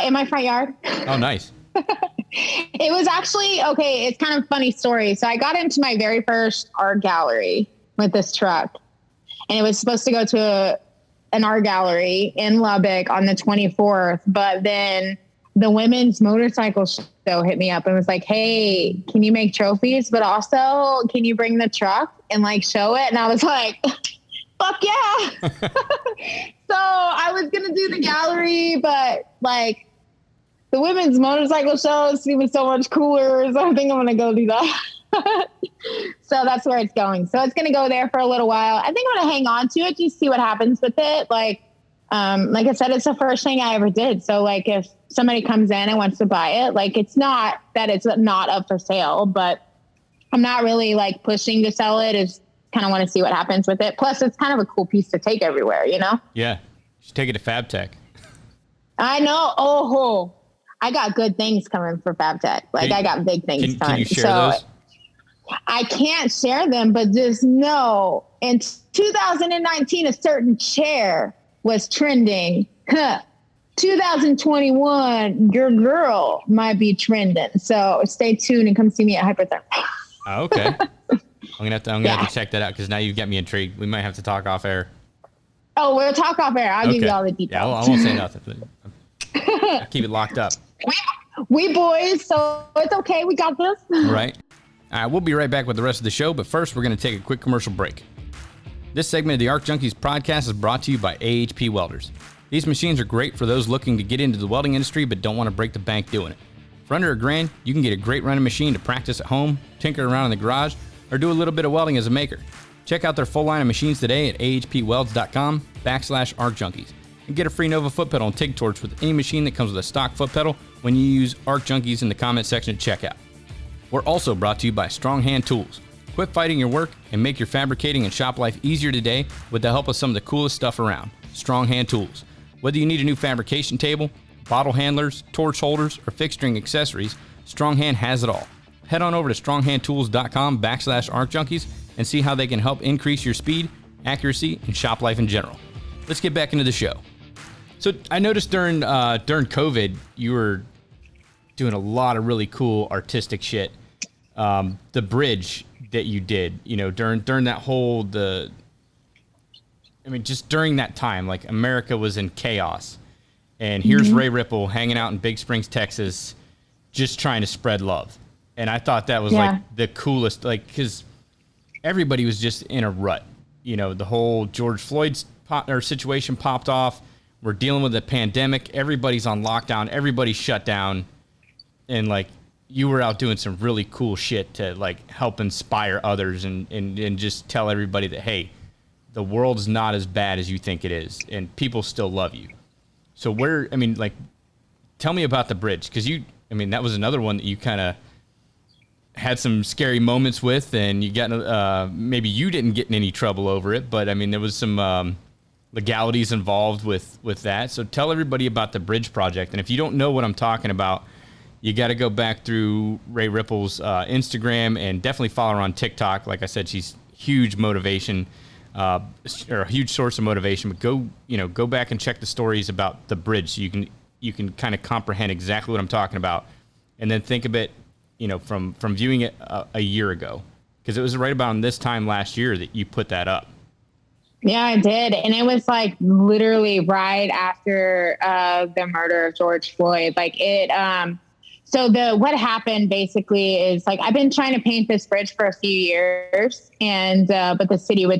In my front yard. Oh, nice. It was actually, okay, it's kind of a funny story. So I got into my very first art gallery with this truck, and it was supposed to go to an art gallery in Lubbock on the 24th, but then the women's motorcycle show hit me up and was like, hey, can you make trophies? But also, can you bring the truck and like show it? And I was like, fuck yeah. So I was going to do the gallery, but like the women's motorcycle show seemed so much cooler. So I think I'm going to go do that. So that's where it's going. So it's going to go there for a little while. I think I'm going to hang on to it, just see what happens with it. Like I said, it's the first thing I ever did. So like if somebody comes in and wants to buy it, like it's not that it's not up for sale, but I'm not really like pushing to sell it. It's kind of want to see what happens with it. Plus it's kind of a cool piece to take everywhere, you know? Yeah. Just take it to FabTech. I know. Oh, I got good things coming for FabTech. Like I got big things coming. Can you share those? I can't share them, but just know in 2019, a certain chair was trending. 2021, your girl might be trending. So stay tuned and come see me at Hypertherm. Oh, okay. I'm gonna have to check that out, because now you've got me intrigued. We might have to talk off air. Oh, we'll talk off air. I'll give you all the details. Yeah, I won't say nothing. I'll keep it locked up. We boys, so it's okay. We got this. Right. All right, we'll be right back with the rest of the show, but first we're going to take a quick commercial break. This segment of the Arc Junkies podcast is brought to you by AHP Welders. These machines are great for those looking to get into the welding industry but don't want to break the bank doing it. For under $1,000, you can get a great running machine to practice at home, tinker around in the garage, or do a little bit of welding as a maker. Check out their full line of machines today at ahpwelds.com/ArcJunkies and get a free Nova foot pedal and TIG torch with any machine that comes with a stock foot pedal when you use Arc Junkies in the comment section at checkout. We're also brought to you by Strong Hand Tools. Quit fighting your work and make your fabricating and shop life easier today with the help of some of the coolest stuff around. Strong Hand Tools. Whether you need a new fabrication table, bottle handlers, torch holders, or fixed string accessories, Strong Hand has it all. Head on over to stronghandtools.com/ArcJunkies and see how they can help increase your speed, accuracy, and shop life in general. Let's get back into the show. So I noticed during COVID, you were doing a lot of really cool artistic shit. The bridge that you did, during that whole, just during that time, like America was in chaos. And here's Rae Ripple hanging out in Big Springs, Texas, just trying to spread love. And I thought that was like the coolest, because everybody was just in a rut. The whole George Floyd's situation popped off. We're dealing with a pandemic. Everybody's on lockdown. Everybody's shut down. And you were out doing some really cool shit to help inspire others and just tell everybody that, hey, the world's not as bad as you think it is. And people still love you. So tell me about the bridge. Because that was another one that you kind of had some scary moments with, and you got, maybe you didn't get in any trouble over it, but there was some, legalities involved with that. So tell everybody about the bridge project. And if you don't know what I'm talking about, you got to go back through Rae Ripple's Instagram and definitely follow her on TikTok. Like I said, she's huge motivation, or a huge source of motivation. But go back and check the stories about the bridge so you can kind of comprehend exactly what I'm talking about. And then think of it, from viewing it a year ago, because it was right about this time last year that you put that up. Yeah, I did. And it was literally right after the murder of George Floyd. So what happened basically is I've been trying to paint this bridge for a few years, and but the city we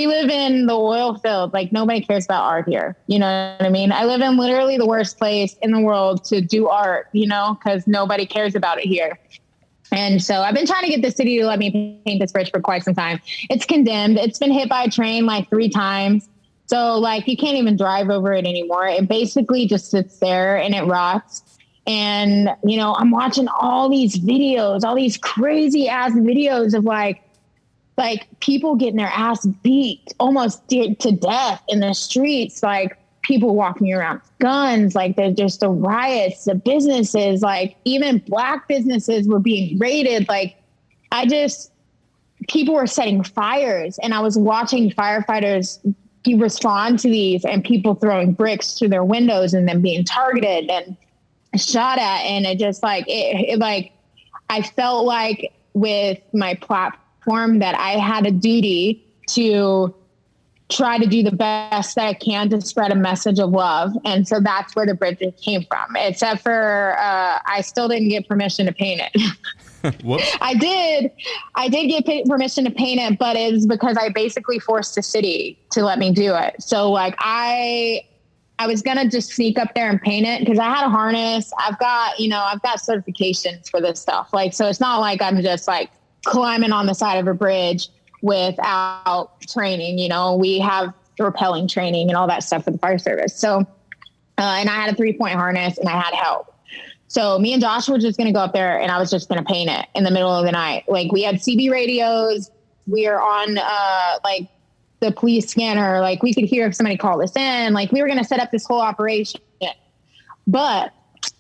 live in the oil field. Nobody cares about art here. You know what I mean? I live in literally the worst place in the world to do art, because nobody cares about it here. And so I've been trying to get the city to let me paint this bridge for quite some time. It's condemned. It's been hit by a train 3 times. So you can't even drive over it anymore. It basically just sits there and it rots. And, I'm watching all these videos, all these crazy ass videos of people getting their ass beat almost to death in the streets. People walking around with guns, there's just the riots, the businesses, even black businesses were being raided. People were setting fires, and I was watching firefighters respond to these, and people throwing bricks through their windows and then being targeted and shot at. And it just I felt with my platform that I had a duty to try to do the best that I can to spread a message of love. And so that's where the bridge came from, except for I still didn't get permission to paint it. I did get permission to paint it, but it was because I basically forced the city to let me do it. So I was going to just sneak up there and paint it because I had a harness. I've got certifications for this stuff. So it's not like I'm just climbing on the side of a bridge without training. We have rappelling training and all that stuff for the fire service. So, and I had a 3-point harness and I had help. So me and Josh were just going to go up there and I was just going to paint it in the middle of the night. We had CB radios. We are on, the police scanner. We could hear if somebody called us in. We were going to set up this whole operation, but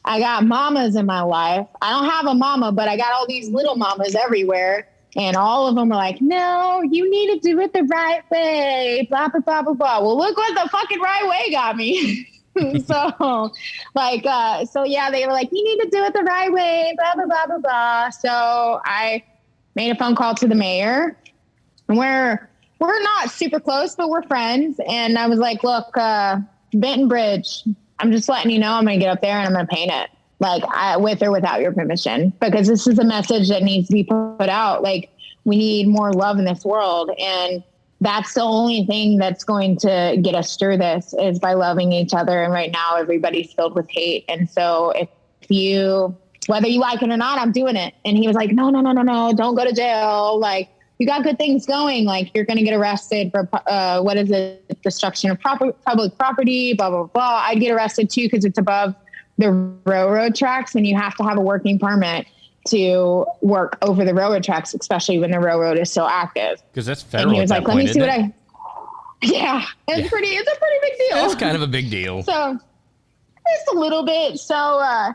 I got mamas in my life. I don't have a mama, but I got all these little mamas everywhere. And all of them were like, no, you need to do it the right way, blah, blah, blah, blah, blah. Well, look what the fucking right way got me. So yeah, they were like, you need to do it the right way, blah, blah, blah, blah, blah. So I made a phone call to the mayor. We're not super close, but we're friends. And I was like, look, Benton Bridge, I'm just letting you know I'm going to get up there and I'm going to paint it. With or without your permission, because this is a message that needs to be put out. We need more love in this world. And that's the only thing that's going to get us through this is by loving each other. And right now everybody's filled with hate. And so if you whether you like it or not, I'm doing it. And he was like, no, don't go to jail. Like, you got good things going. Like, you're going to get arrested for, destruction of public property, blah, blah, blah. I'd get arrested too, because it's above the railroad tracks and you have to have a working permit to work over the railroad tracks, especially when the railroad is still active. Because that's federal. And he was like, let me see what it's a pretty big deal. It's kind of a big deal. So just a little bit. So,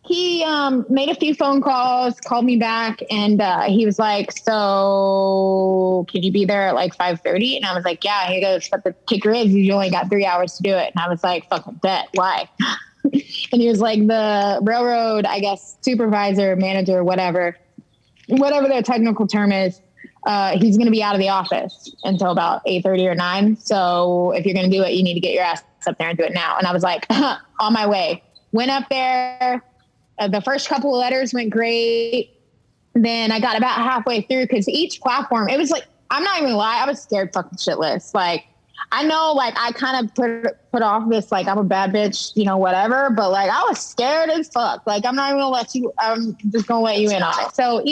he made a few phone calls, called me back, and he was like, so can you be there at like 5:30? And I was like, yeah. He goes, but the kicker is you only got 3 hours to do it. And I was like, fucking bet. Why? And he was like, the railroad, I guess, supervisor, manager, whatever their technical term is, he's going to be out of the office until about 8:30 or 9. So if you're going to do it, you need to get your ass up there and do it now. And I was like, on my way. Went up there. The first couple of letters went great. Then I got about halfway through, because each platform, it was like, I'm not even gonna lie, I was scared fucking shitless. Like, I know, like, I kind of put off this, like, I'm a bad bitch, you know, whatever. But like, I was scared as fuck. Like, I'm not even gonna I'm just gonna let you in on it. So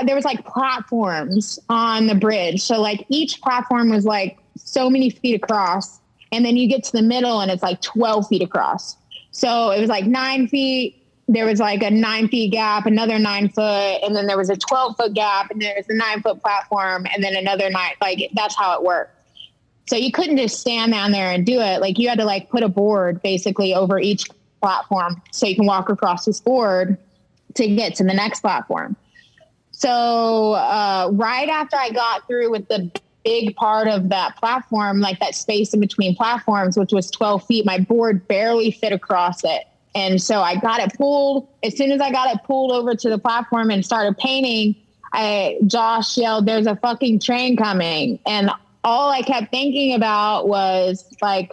there was like platforms on the bridge. So like each platform was like so many feet across. And then you get to the middle and it's like 12 feet across. So it was like 9 feet. There was like a 9 feet gap, another 9 foot. And then there was a 12-foot gap, and there was a 9-foot platform, and then another 9. Like, that's how it worked. So you couldn't just stand down there and do it. Like, you had to like put a board basically over each platform so you can walk across this board to get to the next platform. So right after I got through with the big part of that platform, like that space in between platforms, which was 12 feet, my board barely fit across it. And so I got it pulled. As soon as I got it pulled over to the platform and started painting, Josh yelled, "There's a fucking train coming." And all I kept thinking about was like,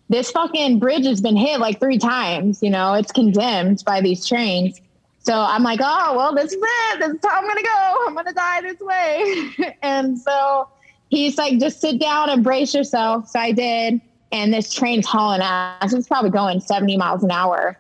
this fucking bridge has been hit like 3 times, you know, it's condemned by these trains. So I'm like, oh, well, this is it. This is how I'm going to go. I'm going to die this way. And so he's like, just sit down and brace yourself. So I did. And this train's hauling ass. It's probably going 70 miles an hour.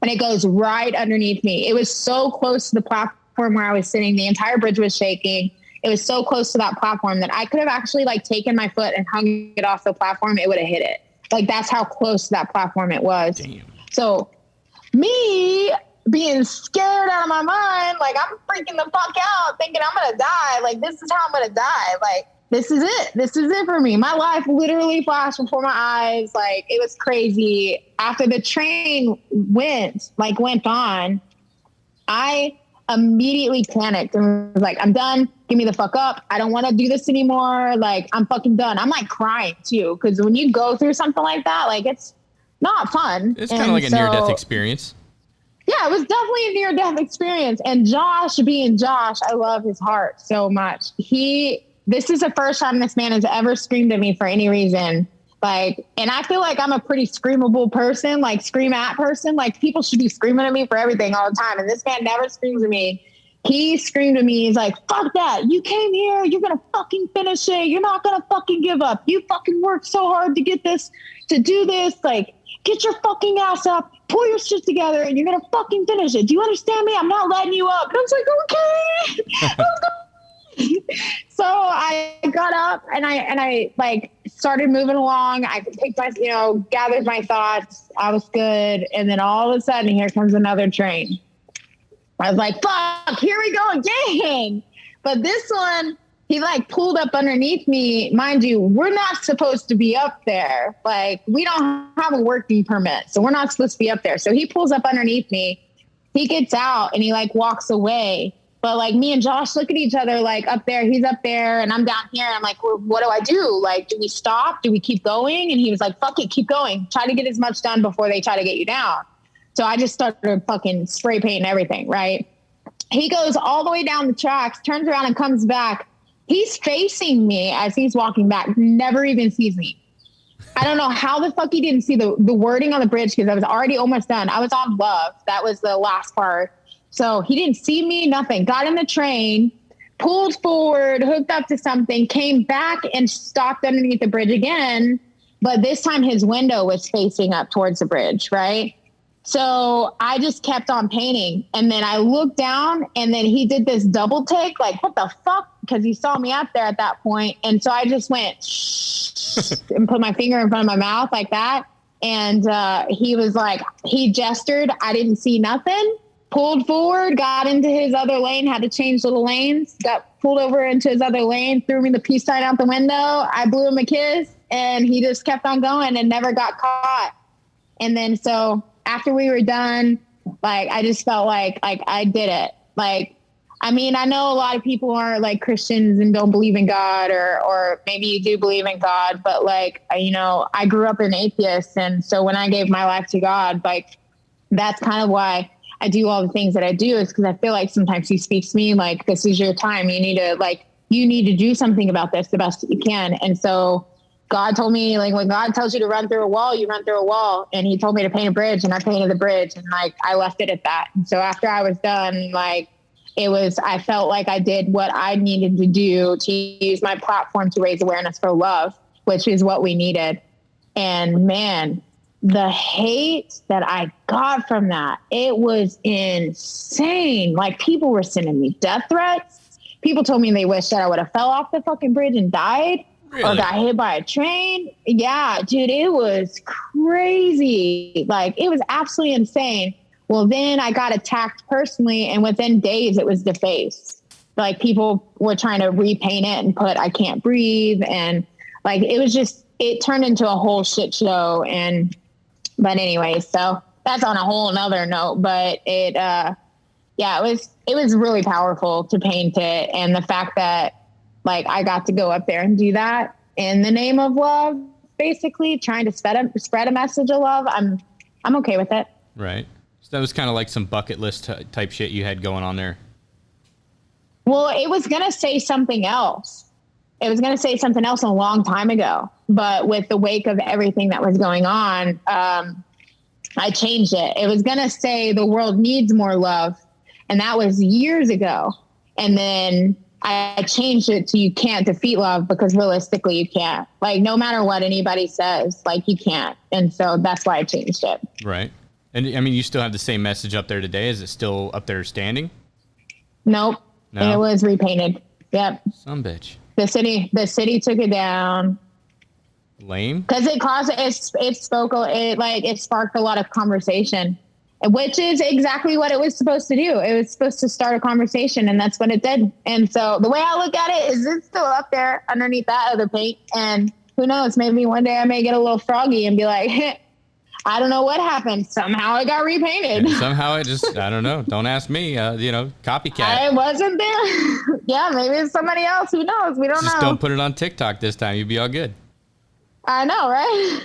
And it goes right underneath me. It was so close to the platform where I was sitting. The entire bridge was shaking. It was so close to that platform that I could have actually like taken my foot and hung it off the platform. It would have hit it. Like, that's how close to that platform it was. Damn. So me being scared out of my mind, like, I'm freaking the fuck out thinking I'm going to die. Like, this is how I'm going to die. Like, this is it. This is it for me. My life literally flashed before my eyes. Like, it was crazy. After the train went on, I immediately panicked and was like, I'm done. Give me the fuck up. I don't want to do this anymore. Like, I'm fucking done. I'm like crying too. Cause when you go through something like that, like, it's not fun. It's kind of like a near-death experience. Yeah, it was definitely a near-death experience. And Josh, being Josh, I love his heart so much. This is the first time this man has ever screamed at me for any reason. Like, and I feel like I'm a pretty screamable person, like scream at person. Like, people should be screaming at me for everything all the time. And this man never screams at me. He screamed at me. He's like, fuck that. You came here. You're going to fucking finish it. You're not going to fucking give up. You fucking worked so hard to get this, to do this. Like, get your fucking ass up, pull your shit together, and you're going to fucking finish it. Do you understand me? I'm not letting you up. And I was like, okay. So I got up and I like started moving along. I picked my, gathered my thoughts. I was good. And then all of a sudden, here comes another train. I was like, fuck, here we go again. But this one, he like pulled up underneath me. Mind you, we're not supposed to be up there. Like, we don't have a working permit, so we're not supposed to be up there. So he pulls up underneath me. He gets out and he like walks away. But like, me and Josh look at each other, like, up there, he's up there and I'm down here. And I'm like, well, what do I do? Like, do we stop? Do we keep going? And he was like, fuck it, keep going. Try to get as much done before they try to get you down. So I just started fucking spray painting everything, right? He goes all the way down the tracks, turns around and comes back. He's facing me as he's walking back, never even sees me. I don't know how the fuck he didn't see the wording on the bridge, because I was already almost done. I was on love. That was the last part. So he didn't see me, nothing. Got in the train, pulled forward, hooked up to something, came back and stopped underneath the bridge again. But this time his window was facing up towards the bridge, right? So I just kept on painting. And then I looked down and then he did this double take, like, what the fuck? Because he saw me out there at that point. And so I just went shh and put my finger in front of my mouth like that. And he was like, he gestured. I didn't see nothing. Pulled forward, got into his other lane, had to change little lanes, got pulled over into his other lane, threw me the peace sign out the window. I blew him a kiss and he just kept on going and never got caught. And then so after we were done, like, I just felt like I did it. Like, I mean, I know a lot of people aren't like Christians and don't believe in God, or maybe you do believe in God, but like, you know, I grew up an atheist. And so when I gave my life to God, like, that's kind of why I do all the things that I do, is because I feel like sometimes he speaks to me like, this is your time. You need to do something about this the best that you can. And so God told me, like, when God tells you to run through a wall, you run through a wall. And he told me to paint a bridge, and I painted the bridge, and like, I left it at that. And so after I was done, like, I felt like I did what I needed to do to use my platform to raise awareness for love, which is what we needed. And man, the hate that I got from that, it was insane. Like, people were sending me death threats. People told me they wished that I would have fell off the fucking bridge and died. Really? Or got hit by a train. Yeah, dude, it was crazy. Like, it was absolutely insane. Well, then I got attacked personally, and within days it was defaced. Like, people were trying to repaint it and put "I can't breathe," and like, it turned into a whole shit show. But anyway, so that's on a whole nother note, but it was really powerful to paint it. And the fact that, like, I got to go up there and do that in the name of love, basically trying to spread a message of love. I'm okay with it. Right. So that was kind of like some bucket list type shit you had going on there. Well, it was going to say something else. It was going to say something else a long time ago, but with the wake of everything that was going on, I changed it. It was going to say the world needs more love. And that was years ago. And then I changed it to you can't defeat love, because realistically you can't. Like, no matter what anybody says, like, you can't. And so that's why I changed it. Right. And I mean, you still have the same message up there today. Is it still up there standing? Nope. No? It was repainted. Yep. Some bitch. The city took it down. Lame. Because it sparked a lot of conversation, which is exactly what it was supposed to do. It was supposed to start a conversation, and that's what it did. And so the way I look at it is, it's still up there underneath that other paint. And who knows, maybe one day I may get a little froggy and be like, I don't know what happened. Somehow it got repainted. Yeah, somehow it just, I don't know. Don't ask me, copycat. I wasn't there. Yeah, maybe it's somebody else. Who knows? We don't know. Just don't put it on TikTok this time. You'd be all good. I know, right?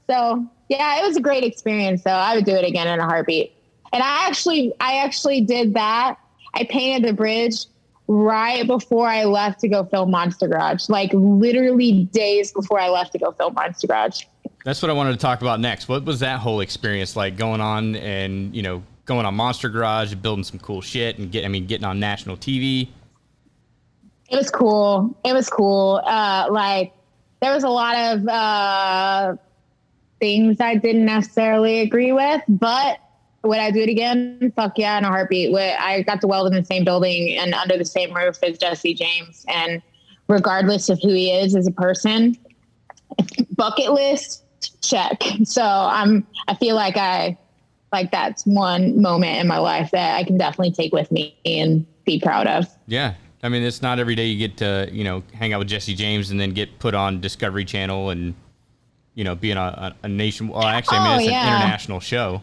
So, yeah, it was a great experience, though. I would do it again in a heartbeat. And I actually did that. I painted the bridge right before I left to go film Monster Garage. Like, literally days before I left to go film Monster Garage. That's what I wanted to talk about next. What was that whole experience like, going on and, going on Monster Garage, building some cool shit and getting on national TV? It was cool. Like, there was a lot of things I didn't necessarily agree with, but would I do it again? Fuck yeah, in a heartbeat. I got to weld in the same building and under the same roof as Jesse James. And regardless of who he is as a person, bucket list, check. So I feel like that's one moment in my life that I can definitely take with me and be proud of. Yeah. I mean, it's not every day you get to, hang out with Jesse James and then get put on Discovery Channel and, be in a nation. Well, actually, it's an international show.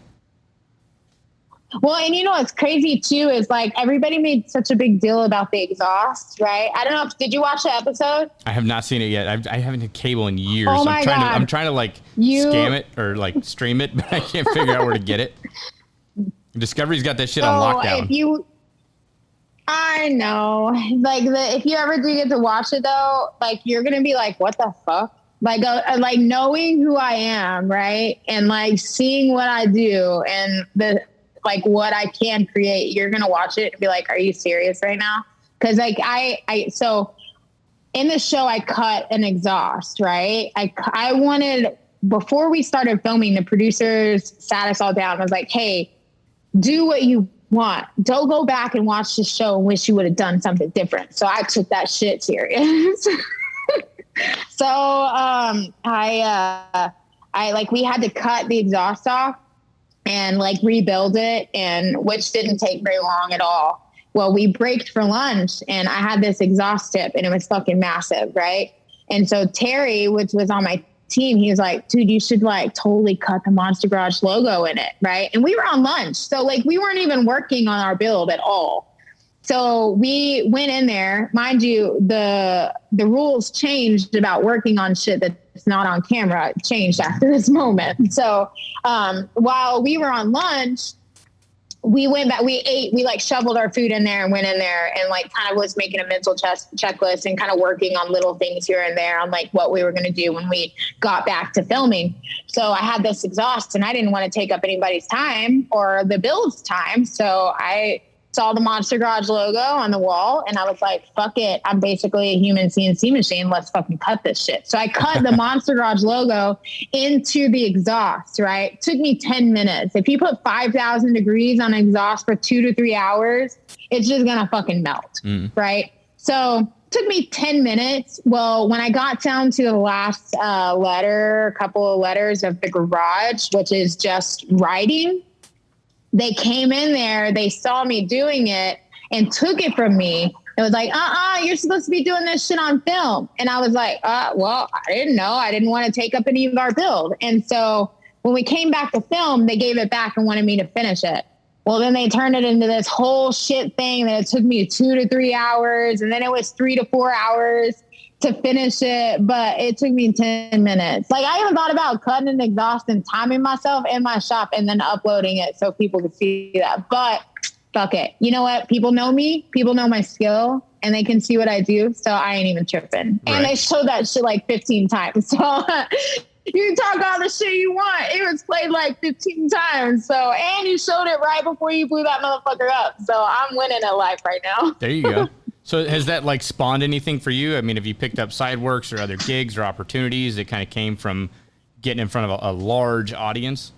Well, and it's crazy too, is like, everybody made such a big deal about the exhaust, right? I don't know. Did you watch the episode? I have not seen it yet. I haven't had cable in years. Oh my God. I'm trying to scam it or stream it, but I can't figure out where to get it. Discovery's got that shit on lockdown. I know. If you ever do get to watch it though, you're going to be like, what the fuck? Knowing who I am, right? And seeing what I do and what I can create, you're going to watch it and be like, are you serious right now? Cause so in the show I cut an exhaust, right? I wanted before we started filming, the producers sat us all down and was like, hey, do what you want. Don't go back and watch the show and wish you would have done something different. So I took that shit serious. So I like, we had to cut the exhaust off and like rebuild it, and which didn't take very long at all. Well, we braked for lunch and I had this exhaust tip and it was fucking massive, right? And so Terry, which was on my team, he was like, dude, you should like totally cut the Monster Garage logo in it, right? And we were on lunch, so like we weren't even working on our build at all. So we went in there. Mind you, the rules changed about working on shit that's not on camera. It changed after this moment. So while we were on lunch, we went back, we ate, we like shoveled our food in there and went in there and like kind of was making a mental checklist and kind of working on little things here and there on like what we were going to do when we got back to filming. So I had this exhaust and I didn't want to take up anybody's time or the build's time. So I saw the Monster Garage logo on the wall and I was like, fuck it. I'm basically a human CNC machine. Let's fucking cut this shit. So I cut the Monster Garage logo into the exhaust, right? Took me 10 minutes. If you put 5,000 degrees on exhaust for 2 to 3 hours, it's just going to fucking melt. Right? So took me 10 minutes. Well, when I got down to the last couple of letters of the garage, which is just writing, they came in there, they saw me doing it and took it from me. It was like, you're supposed to be doing this shit on film. And I was like, well, I didn't know. I didn't want to take up any of our build. And so when we came back to film, they gave it back and wanted me to finish it. Well, then they turned it into this whole shit thing that it took me 2 to 3 hours. And then it was 3 to 4 hours to finish it, but it took me 10 minutes. Like I even thought about cutting an exhaust and timing myself in my shop and then uploading it so people could see that. But fuck it. You know what? People know me. People know my skill and they can see what I do. So I ain't even tripping. Right. And they showed that shit like 15 times. So you can talk all the shit you want. It was played like 15 times. So, and you showed it right before you blew that motherfucker up. So I'm winning at life right now. There you go. So has that like spawned anything for you? I mean, have you picked up side works or other gigs or opportunities that kind of came from getting in front of a large audience?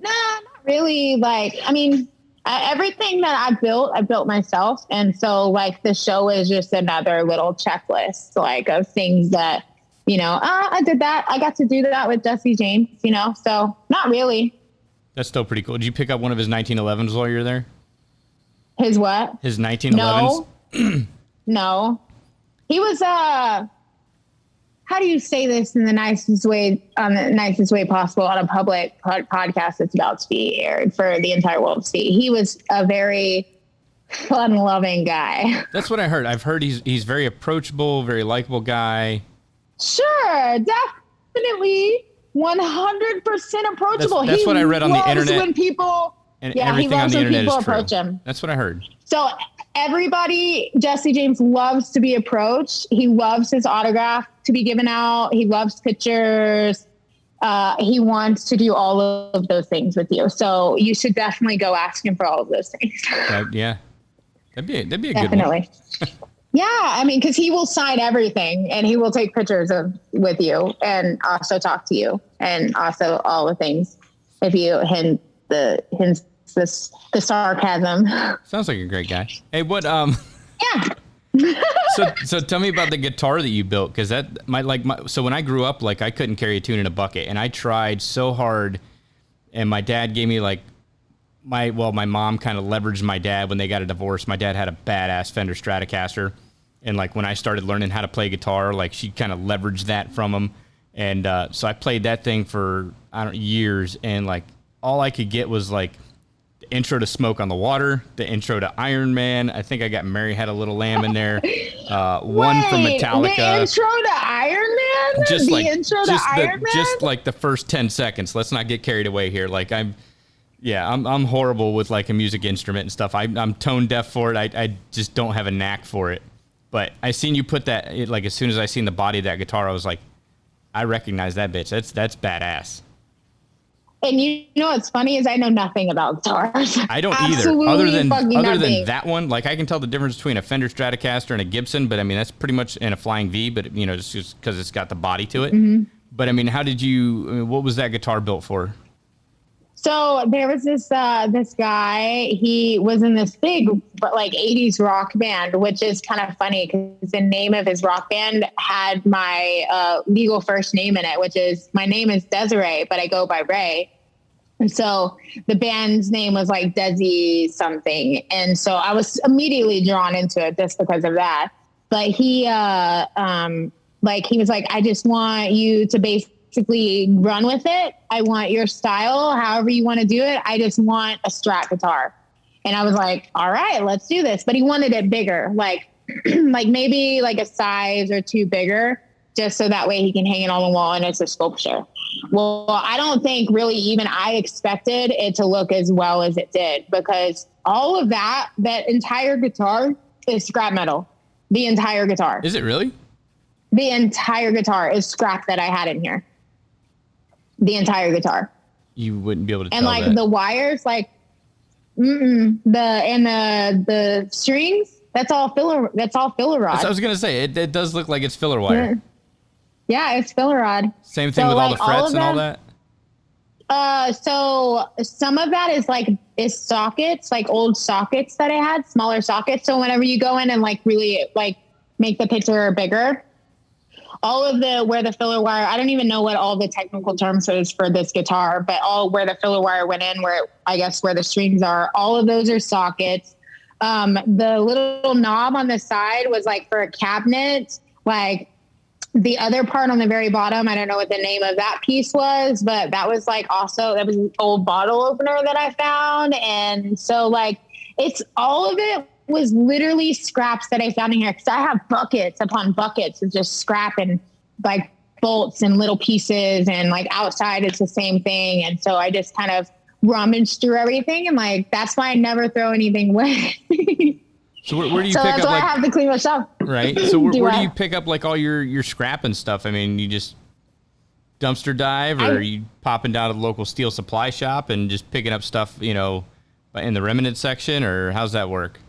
No, not really. Like, I mean, everything that I built myself. And so like the show is just another little checklist, like of things that, you know, I did that. I got to do that with Jesse James, you know, so not really. That's still pretty cool. Did you pick up one of his 1911s while you were there? His what? His 1911s? No. He was, how do you say this in the nicest way possible on a public podcast that's about to be aired for the entire world to see? He was a very fun-loving guy. That's what I heard. I've heard he's very approachable, very likable guy. Sure, definitely 100% approachable. That's what I read on the internet. When people... And yeah, everything he loves on the when internet people is true. approach him. That's what I heard. So everybody, Jesse James loves to be approached. He loves his autograph to be given out. He loves pictures. He wants to do all of those things with you. So you should definitely go ask him for all of those things. Yeah. That'd be a definitely. good one. Yeah, I mean, because he will sign everything and he will take pictures with you and also talk to you and also all the things if you hint the sarcasm. Sounds like a great guy. Hey, what Yeah. So tell me about the guitar that you built, because so when I grew up, like I couldn't carry a tune in a bucket, and I tried so hard, and my dad gave me like my mom kind of leveraged my dad when they got a divorce. My dad had a badass Fender Stratocaster, and like when I started learning how to play guitar, like she kind of leveraged that from him, and so I played that thing for years, and like all I could get was like the intro to Smoke on the Water, the intro to Iron Man. I think I got Mary Had a Little Lamb in there. One from Metallica. The intro to Iron Man? Just like the first 10 seconds. Let's not get carried away here. Like I'm horrible with like a music instrument and stuff. I'm tone deaf for it. I just don't have a knack for it. But I seen you put that, like as soon as I seen the body of that guitar, I was like, I recognize that bitch. That's badass. And you know what's funny is I know nothing about guitars. I don't either. Other than that one, like I can tell the difference between a Fender Stratocaster and a Gibson, but I mean that's pretty much in a Flying V, but you know just because it's got the body to it. Mm-hmm. But I mean, what was that guitar built for? So there was this guy, he was in this big, but like 80s rock band, which is kind of funny because the name of his rock band had my legal first name in it, which is, my name is Desiree, but I go by Rae. And so the band's name was like Desi something. And so I was immediately drawn into it just because of that. But he was like, I just want you to basically run with it. I want your style, however you want to do it. I just want a Strat guitar. And I was like, all right, let's do this. But he wanted it bigger, like maybe like a size or two bigger, just so that way he can hang it on the wall and it's a sculpture. Well, I don't think really even I expected it to look as well as it did, because all of that entire guitar is scrap metal. The entire guitar. Is it really? The entire guitar is scrap that I had in here. The entire guitar. You wouldn't be able to tell. And like that. The wires, like the strings, that's all filler rod. I was gonna say it does look like it's filler wire. Yeah, it's filler rod. Same thing with all the frets and all that. So some of that is sockets, like old sockets that I had, smaller sockets. So whenever you go in and like really like make the picture bigger, all of where the filler wire, I don't even know what all the technical terms is for this guitar, but where the filler wire went in, where the strings are, all of those are sockets. The little knob on the side was like for a cabinet, like the other part on the very bottom, I don't know what the name of that piece was, but that was like also, that was an old bottle opener that I found. And so like, it's all of it was literally scraps that I found in here. Cause I have buckets upon buckets of just scrap and like bolts and little pieces, and like outside it's the same thing. And so I just kind of rummaged through everything, and like, that's why I never throw anything away. So where do you so pick that's up? why Like, I have to clean my shop. Right. So where do you pick up like all your scrap and stuff? I mean, you just dumpster dive, or are you popping down to the local steel supply shop and just picking up stuff, in the remnant section, or how's that work?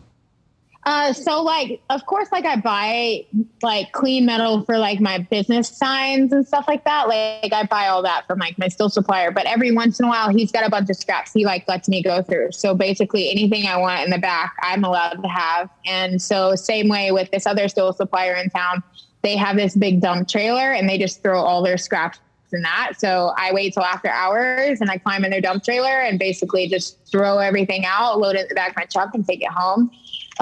So like, of course, like I buy like clean metal for like my business signs and stuff like that. Like I buy all that from like my steel supplier, but every once in a while he's got a bunch of scraps he like lets me go through. So basically anything I want in the back, I'm allowed to have. And so same way with this other steel supplier in town, they have this big dump trailer and they just throw all their scraps in that. So I wait till after hours and I climb in their dump trailer and basically just throw everything out, load it in the back of my truck and take it home.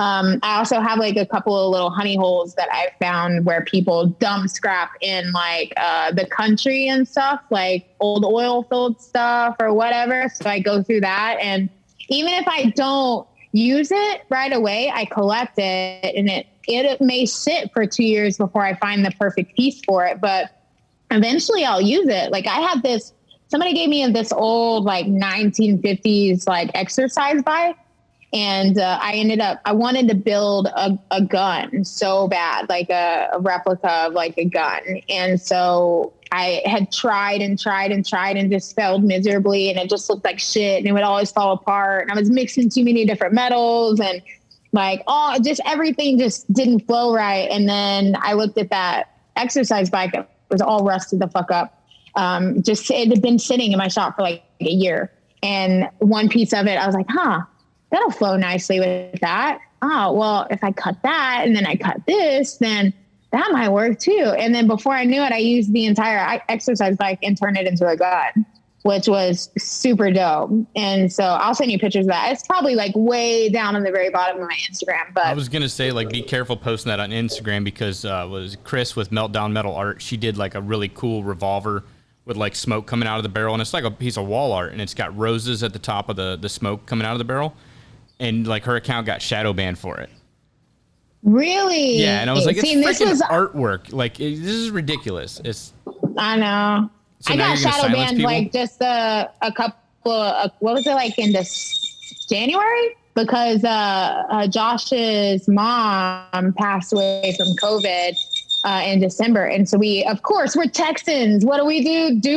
I also have like a couple of little honey holes that I found where people dump scrap in like the country and stuff, like old oil filled stuff or whatever. So I go through that, and even if I don't use it right away, I collect it, and it may sit for 2 years before I find the perfect piece for it, but eventually I'll use it. Like I had somebody gave me this old like 1950s like exercise bike. And I wanted to build a gun so bad, like a replica of like a gun. And so I had tried and just failed miserably, and it just looked like shit, and it would always fall apart. And I was mixing too many different metals, and like, just everything just didn't flow right. And then I looked at that exercise bike that was all rusted the fuck up. It had been sitting in my shop for like a year. And one piece of it, I was like, that'll flow nicely with that. Oh, well, if I cut that and then I cut this, then that might work too. And then before I knew it, I used the entire exercise bike and turned it into a gun, which was super dope. And so I'll send you pictures of that. It's probably like way down on the very bottom of my Instagram. But I was going to say, like, be careful posting that on Instagram, because was Chris with Meltdown Metal Art. She did like a really cool revolver with like smoke coming out of the barrel. And it's like a piece of wall art, and it's got roses at the top of the smoke coming out of the barrel. And like her account got shadow banned for it. Really? Yeah, and I was like, it's freaking artwork. Like, this is ridiculous. I know. So I got shadow banned like just a couple of, what was it, like in this January? Because Josh's mom passed away from COVID in December. And so we're Texans. What do?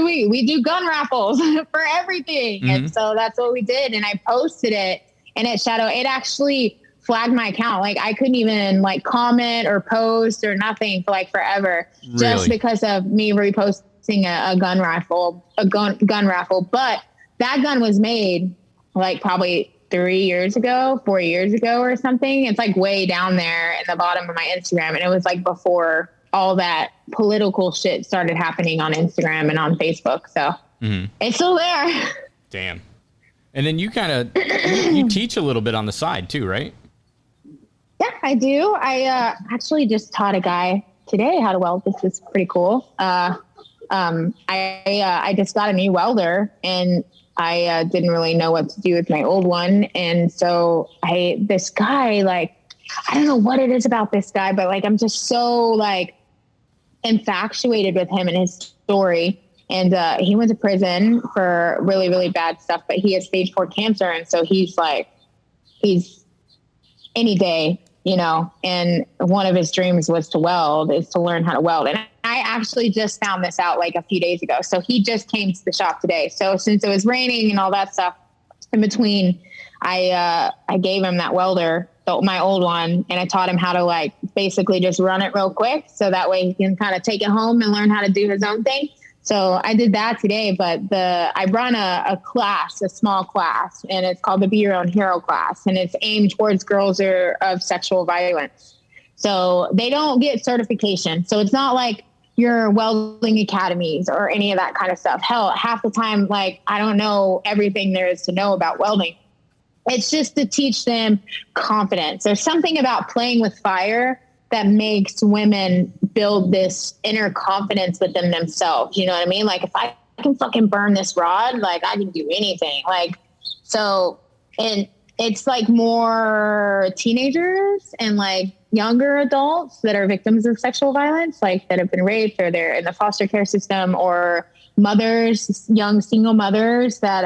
We do gun raffles for everything. Mm-hmm. And so that's what we did. And I posted it. And it actually flagged my account. Like I couldn't even like comment or post or nothing for like forever, just because of me reposting hosting a gun raffle, but that gun was made like probably 4 years ago or something. It's like way down there in the bottom of my Instagram. And it was like before all that political shit started happening on Instagram and on Facebook. So it's still there. Damn. And then you kind of, you teach a little bit on the side too, right? Yeah, I do. I actually just taught a guy today how to weld. This is pretty cool. I just got a new welder, and I didn't really know what to do with my old one. And so this guy, like, I don't know what it is about this guy, but like, I'm just so like infatuated with him and his story. And he went to prison for really, really bad stuff, but he has stage 4 cancer. And so he's any day, you know, and one of his dreams was to learn how to weld. And I actually just found this out like a few days ago. So he just came to the shop today. So since it was raining and all that stuff in between, I gave him that welder, my old one, and I taught him how to like basically just run it real quick. So that way he can kind of take it home and learn how to do his own thing. So I did that today, but I run a class, a small class, and it's called the Be Your Own Hero class. And it's aimed towards girls of sexual violence. So they don't get certification. So it's not like your welding academies or any of that kind of stuff. Hell, half the time, like, I don't know everything there is to know about welding. It's just to teach them confidence. There's something about playing with fire that makes women build this inner confidence within themselves. You know what I mean? Like, if I can fucking burn this rod, like, I can do anything. Like, so, and it's like more teenagers and like younger adults that are victims of sexual violence, like that have been raped or they're in the foster care system, or mothers, young single mothers that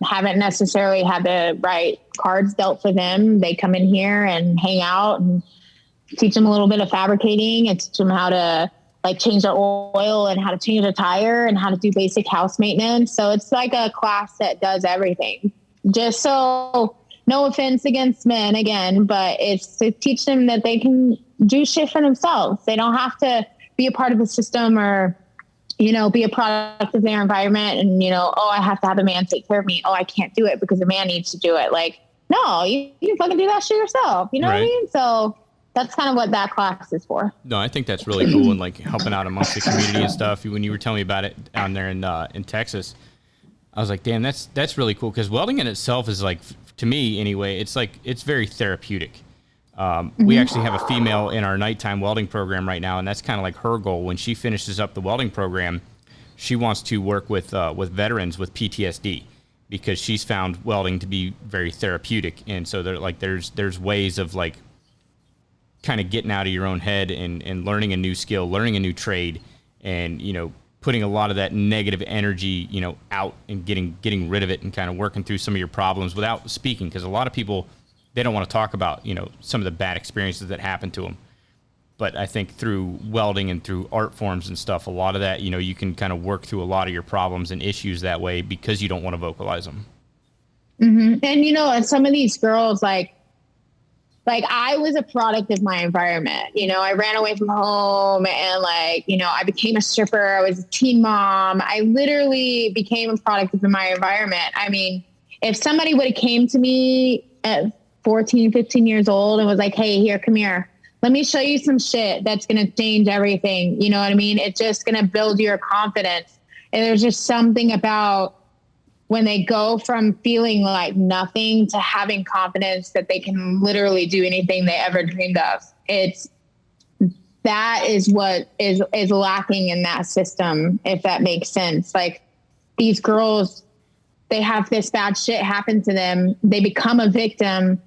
haven't necessarily had the right cards dealt for them. They come in here and hang out and teach them a little bit of fabricating and teach them how to like change their oil and how to change a tire and how to do basic house maintenance. So it's like a class that does everything. Just so, no offense against men again, but it's to teach them that they can do shit for themselves. They don't have to be a part of the system or, you know, be a product of their environment and, you know, oh, I have to have a man take care of me. Oh, I can't do it because a man needs to do it. Like, no, you can fucking do that shit yourself. You know what I mean? So that's kind of what that class is for. No, I think that's really cool and like helping out amongst the community and stuff. When you were telling me about it down there in Texas, I was like, damn, that's really cool, because welding in itself is like, to me anyway, it's like, it's very therapeutic. We actually have a female in our nighttime welding program right now, and that's kind of like her goal. When she finishes up the welding program, she wants to work with veterans with PTSD, because she's found welding to be very therapeutic. And so there's ways of like kind of getting out of your own head and learning a new skill, learning a new trade, and, you know, putting a lot of that negative energy, you know, out and getting rid of it and kind of working through some of your problems without speaking. Because a lot of people, they don't want to talk about, you know, some of the bad experiences that happened to them. But I think through welding and through art forms and stuff, a lot of that, you know, you can kind of work through a lot of your problems and issues that way because you don't want to vocalize them. Mm-hmm. And, you know, and some of these girls, like I was a product of my environment. You know, I ran away from home and like, you know, I became a stripper. I was a teen mom. I literally became a product of my environment. I mean, if somebody would have came to me at 14, 15 years old and was like, hey, here, come here. Let me show you some shit that's going to change everything. You know what I mean? It's just going to build your confidence. And there's just something about when they go from feeling like nothing to having confidence that they can literally do anything they ever dreamed of. That is what is lacking in that system, if that makes sense. Like, these girls, they have this bad shit happen to them. They become a victim.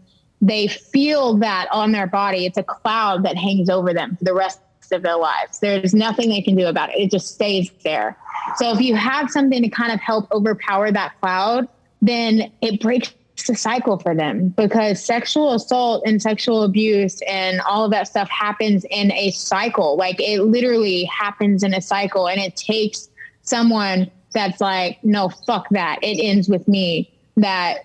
They feel that on their body. It's a cloud that hangs over them for the rest of their lives. There's nothing they can do about it. It just stays there. So if you have something to kind of help overpower that cloud, then it breaks the cycle for them, because sexual assault and sexual abuse and all of that stuff happens in a cycle. Like, it literally happens in a cycle, and it takes someone that's like, no, fuck that. It ends with me, that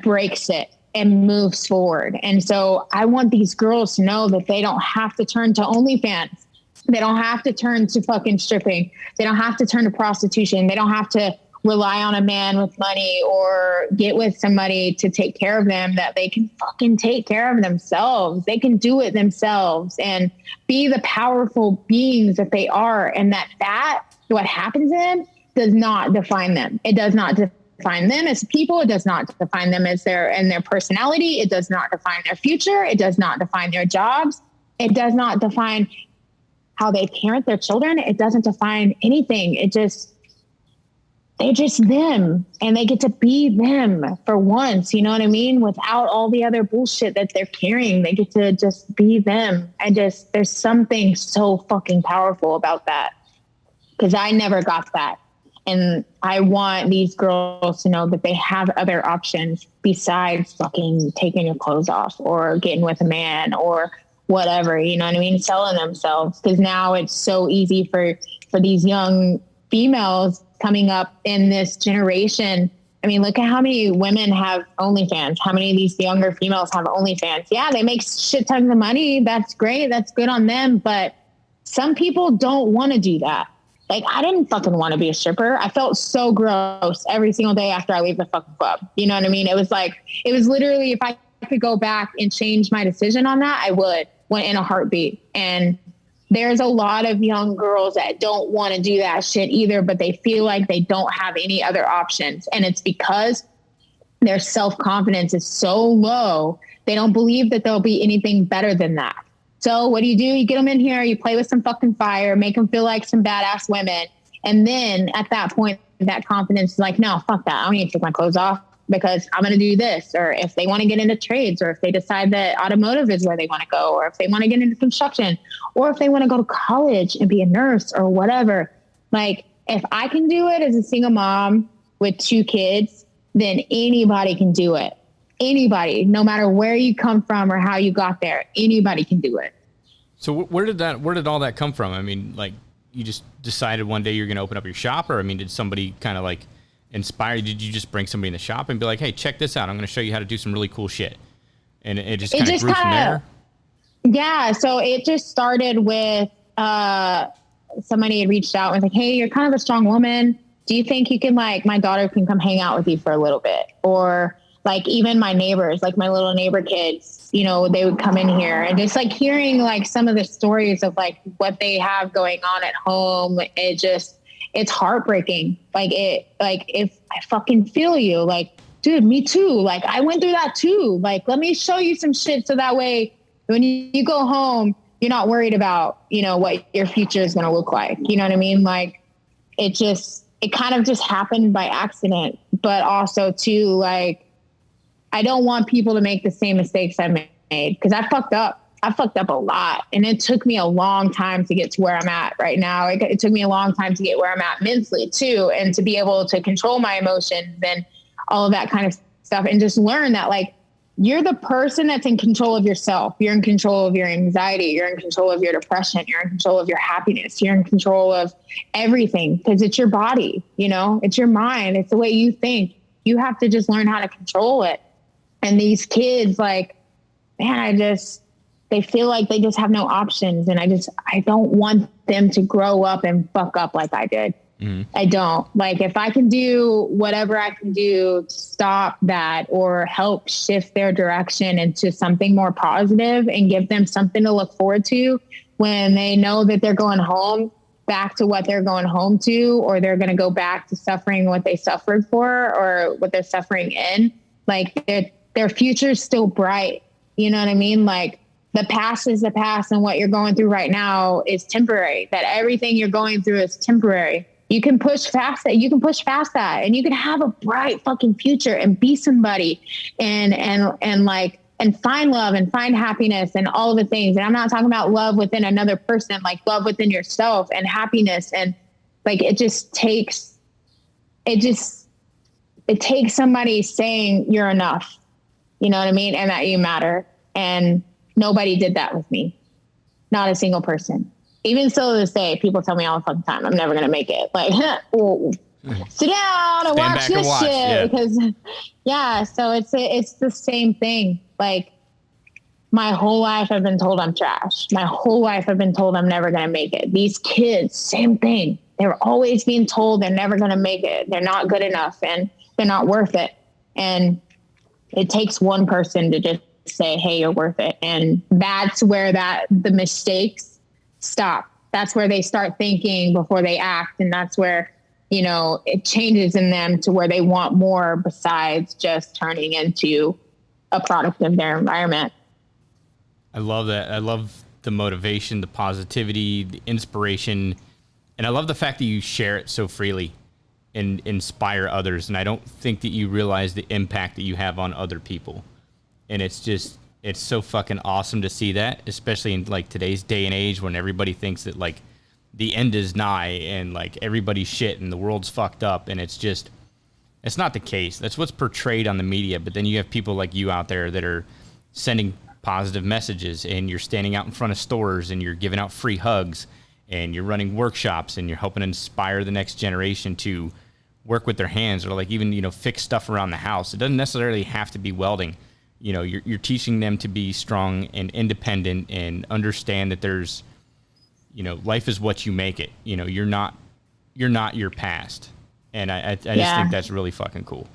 breaks it and moves forward. And so I want these girls to know that they don't have to turn to OnlyFans They don't have to turn to fucking stripping. They don't have to turn to prostitution. They don't have to rely on a man with money or get with somebody to take care of them, that they can fucking take care of themselves. They can do it themselves and be the powerful beings that they are. And that what happens to them does not define them. It does not define them as people. It does not define them as their personality. It does not define their future. It does not define their jobs. It does not define how they parent their children. It doesn't define anything. They're just them, and they get to be them for once, you know what I mean? Without all the other bullshit that they're carrying, they get to just be them. There's something so fucking powerful about that, because I never got that. And I want these girls to know that they have other options besides fucking taking your clothes off or getting with a man or whatever, you know what I mean? Selling themselves. Because now it's so easy for these young females coming up in this generation. I mean, look at how many women have OnlyFans. How many of these younger females have OnlyFans? Yeah, they make shit tons of money. That's great. That's good on them. But some people don't want to do that. Like, I didn't fucking want to be a stripper. I felt so gross every single day after I leave the fucking club. You know what I mean? It was literally, if I could go back and change my decision on that, I would, in a heartbeat. And there's a lot of young girls that don't want to do that shit either, but they feel like they don't have any other options. And it's because their self-confidence is so low. They don't believe that there'll be anything better than that. So what do? You get them in here, you play with some fucking fire, make them feel like some badass women. And then at that point, that confidence is like, no, fuck that. I don't need to take my clothes off because I'm going to do this. Or if they want to get into trades, or if they decide that automotive is where they want to go, or if they want to get into construction, or if they want to go to college and be a nurse or whatever. Like, if I can do it as a single mom with 2 kids, then anybody can do it. Anybody, no matter where you come from or how you got there, anybody can do it. So where did all that come from? I mean, like, you just decided one day you're going to open up your shop, or, I mean, did somebody kind of like inspire you? Did you just bring somebody in the shop and be like, hey, check this out, I'm going to show you how to do some really cool shit? And it just kind of grew from there? Yeah, so it just started with somebody had reached out and was like, hey, you're kind of a strong woman. Do you think you can, like, my daughter can come hang out with you for a little bit? Or, like, even my neighbors, like my little neighbor kids, you know, they would come in here, and just like hearing like some of the stories of like what they have going on at home. It's heartbreaking. If I fucking feel you, like, dude, me too. Like, I went through that too. Like, let me show you some shit so that way when you go home, you're not worried about, you know, what your future is going to look like. You know what I mean? Like, it kind of just happened by accident, but also too, like, I don't want people to make the same mistakes I made, because I fucked up. I fucked up a lot, and it took me a long time to get to where I'm at right now. It took me a long time to get where I'm at mentally too, and to be able to control my emotions and all of that kind of stuff, and just learn that, like, you're the person that's in control of yourself. You're in control of your anxiety. You're in control of your depression. You're in control of your happiness. You're in control of everything, because it's your body, you know, it's your mind. It's the way you think. You have to just learn how to control it. And these kids, like, man, they feel like they just have no options. And I don't want them to grow up and fuck up like I did. Mm-hmm. I don't. Like, if I can do whatever I can do to stop that, or help shift their direction into something more positive and give them something to look forward to when they know that they're going home, back to what they're going home to, or they're going to go back to suffering what they suffered for, or what they're suffering in, like, their future is still bright. You know what I mean? Like, the past is the past, and what you're going through right now is temporary. That everything you're going through is temporary. You can push past that. You can push past that, and you can have a bright fucking future and be somebody and find love and find happiness and all of the things. And I'm not talking about love within another person, like love within yourself and happiness. And like, it takes somebody saying you're enough. You know what I mean? And that you matter. And nobody did that with me. Not a single person. Even still to this day, people tell me all the fucking time, I'm never going to make it. Like, sit down and watch this shit. Yeah. Because, yeah, so it's the same thing. Like, my whole life I've been told I'm trash. My whole life I've been told I'm never going to make it. These kids, same thing. They're always being told they're never going to make it. They're not good enough and they're not worth it. And it takes one person to just say, hey, you're worth it. And that's where the mistakes stop. That's where they start thinking before they act. And that's where, you know, it changes in them to where they want more besides just turning into a product of their environment. I love that. I love the motivation, the positivity, the inspiration. And I love the fact that you share it so freely and inspire others. And I don't think that you realize the impact that you have on other people. And it's so fucking awesome to see that, especially in like today's day and age when everybody thinks that like the end is nigh and like everybody's shit and the world's fucked up. And it's not the case. That's what's portrayed on the media. But then you have people like you out there that are sending positive messages, and you're standing out in front of stores and you're giving out free hugs and you're running workshops and you're helping inspire the next generation to work with their hands or like even, you know, fix stuff around the house. It doesn't necessarily have to be welding. You know, you're teaching them to be strong and independent and understand that there's, you know, life is what you make it. You know, you're not your past. And I just think that's really fucking cool.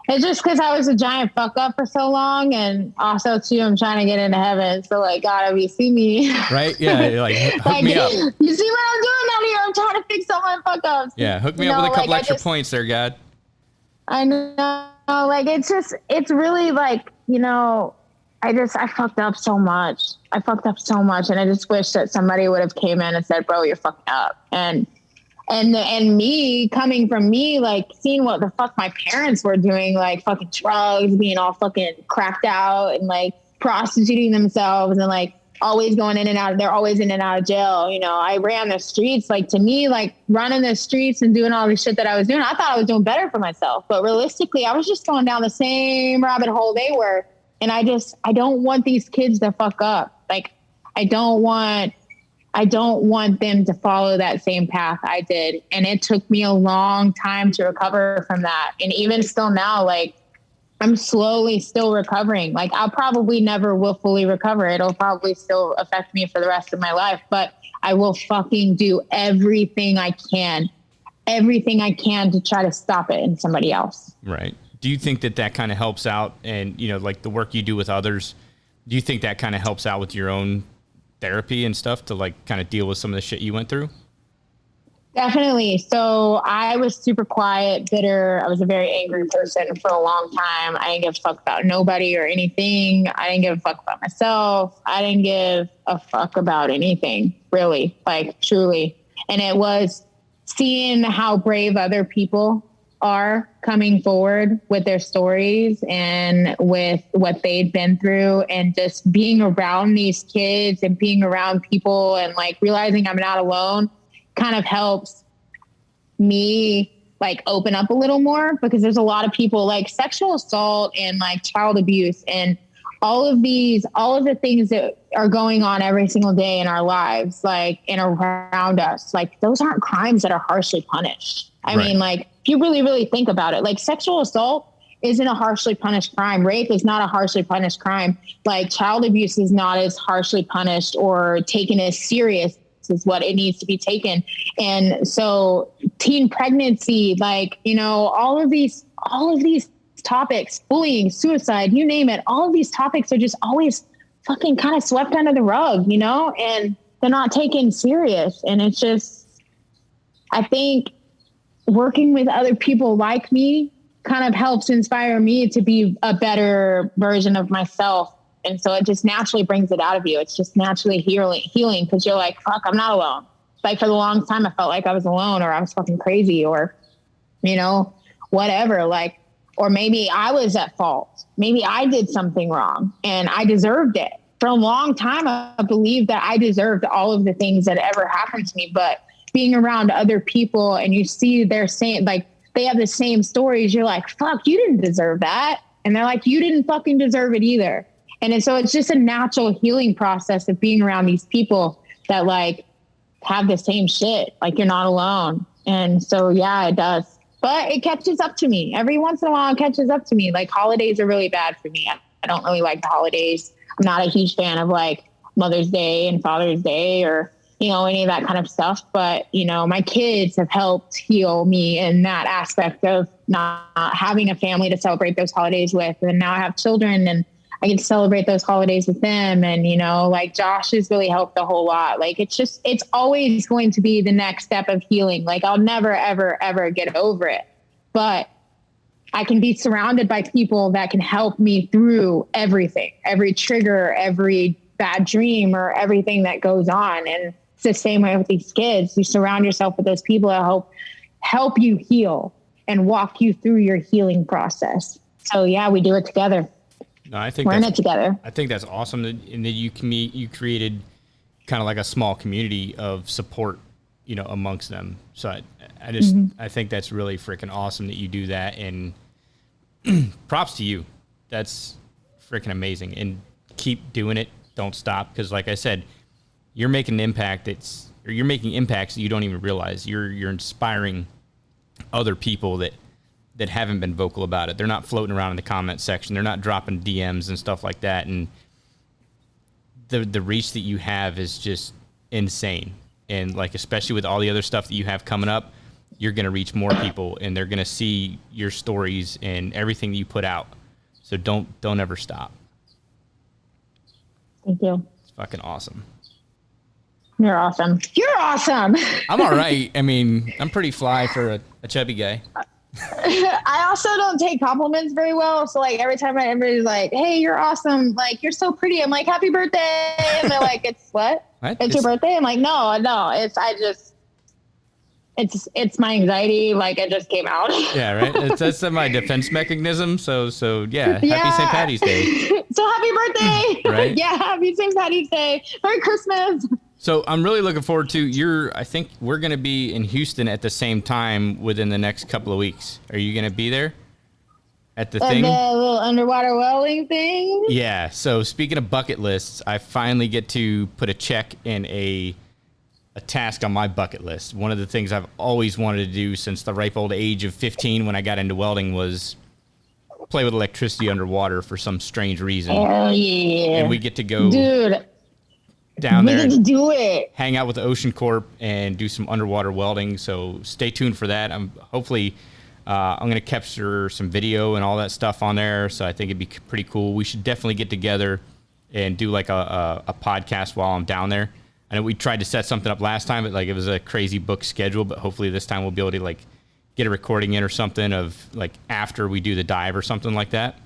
It's just because I was a giant fuck up for so long, and also too, I'm trying to get into heaven. So like, God, if you see me, right? Yeah, like hook like, me up. You see what I'm doing out here? I'm trying to fix all my fuck ups. Yeah, hook me up with a couple extra points there, God. I know, like it's really like, you know, I fucked up so much. And I just wish that somebody would have came in and said, bro, you're fucking up. And me coming from me, like seeing what the fuck my parents were doing, like fucking drugs, being all fucking cracked out and like prostituting themselves and like always going in and out. They're always in and out of jail. You know, I ran the streets. Like to me, like running the streets and doing all the shit that I was doing, I thought I was doing better for myself. But realistically, I was just going down the same rabbit hole they were. And I don't want these kids to fuck up. Like, I don't want them to follow that same path I did. And it took me a long time to recover from that. And even still now, like I'm slowly still recovering. Like I'll probably never will fully recover. It'll probably still affect me for the rest of my life, but I will fucking do everything I can to try to stop it in somebody else. Right. Do you think that kind of helps out? And, you know, like the work you do with others, do you think that kind of helps out with your own therapy and stuff to like kind of deal with some of the shit you went through? Definitely. So I was super quiet, bitter. I was a very angry person for a long time. I didn't give a fuck about nobody or anything. I didn't give a fuck about myself. I didn't give a fuck about anything, really, like truly. And it was seeing how brave other people are coming forward with their stories and with what they'd been through, and just being around these kids and being around people and like realizing I'm not alone kind of helps me like open up a little more, because there's a lot of people like sexual assault and like child abuse and all of the things that are going on every single day in our lives, like and around us, like those aren't crimes that are harshly punished. I mean, like if you really, really think about it, like sexual assault isn't a harshly punished crime. Rape is not a harshly punished crime. Like child abuse is not as harshly punished or taken as serious as what it needs to be taken. And so teen pregnancy, like, you know, all of these topics, bullying, suicide, you name it, all of these topics are just always fucking kind of swept under the rug, you know, and they're not taken serious. And it's just, I think working with other people like me kind of helps inspire me to be a better version of myself. And so it just naturally brings it out of you. It's just naturally healing because you're like, fuck, I'm not alone. Like for the longest time, I felt like I was alone or I was fucking crazy or, you know, whatever. Like, or maybe I was at fault. Maybe I did something wrong and I deserved it. For a long time, I believed that I deserved all of the things that ever happened to me. But being around other people and you see they're saying, like, they have the same stories, you're like, fuck, you didn't deserve that. And they're like, you didn't fucking deserve it either. And so it's just a natural healing process of being around these people that like have the same shit. Like you're not alone. And so, yeah, it does. But it catches up to me. Every once in a while, it catches up to me. Like holidays are really bad for me. I don't really like the holidays. I'm not a huge fan of like Mother's Day and Father's Day or, you know, any of that kind of stuff. But, you know, my kids have helped heal me in that aspect of not having a family to celebrate those holidays with. And now I have children and I get to celebrate those holidays with them. And, you know, like Josh has really helped a whole lot. Like, it's always going to be the next step of healing. Like, I'll never, ever, ever get over it. But I can be surrounded by people that can help me through everything, every trigger, every bad dream, or everything that goes on. And it's the same way with these kids. You surround yourself with those people that help you heal and walk you through your healing process. So yeah, we do it together. No, I think we're in it together. I think that's awesome that you created kind of like a small community of support, you know, amongst them. So I think that's really freaking awesome that you do that, and props to you. That's freaking amazing, and keep doing it. Don't stop, because like I said, you're making an impact you're making impacts that you don't even realize. You're inspiring other people that haven't been vocal about it. They're not floating around in the comment section. They're not dropping DMs and stuff like that. And the reach that you have is just insane. And like, especially with all the other stuff that you have coming up, you're going to reach more people, and they're going to see your stories and everything that you put out. So don't ever stop. Thank you. It's fucking awesome. You're awesome. You're awesome. I'm all right. I mean, I'm pretty fly for a chubby guy. I also don't take compliments very well. So like every time everybody's like, hey, you're awesome. Like, you're so pretty. I'm like, happy birthday. And they're like, it's what? It's your birthday? I'm like, no, it's my anxiety. Like, it just came out. Yeah, right. That's my defense mechanism. So yeah. Happy St. Patty's Day. So happy birthday. Right. Yeah. Happy St. Patty's Day. Merry Christmas. So I'm really looking forward to I think we're going to be in Houston at the same time within the next couple of weeks. Are you going to be there at the thing? The little underwater welding thing? Yeah. So speaking of bucket lists, I finally get to put a check in a task on my bucket list. One of the things I've always wanted to do since the ripe old age of 15 when I got into welding was play with electricity underwater for some strange reason. Oh, yeah. And we get to go... Dude. Down there, to do it, hang out with the Ocean Corp and do some underwater welding. So stay tuned for that. I'm going to capture some video and all that stuff on there. So I think it'd be pretty cool. We should definitely get together and do like a podcast while I'm down there. I know we tried to set something up last time, but like it was a crazy book schedule. But hopefully this time we'll be able to like get a recording in or something of like after we do the dive or something like that.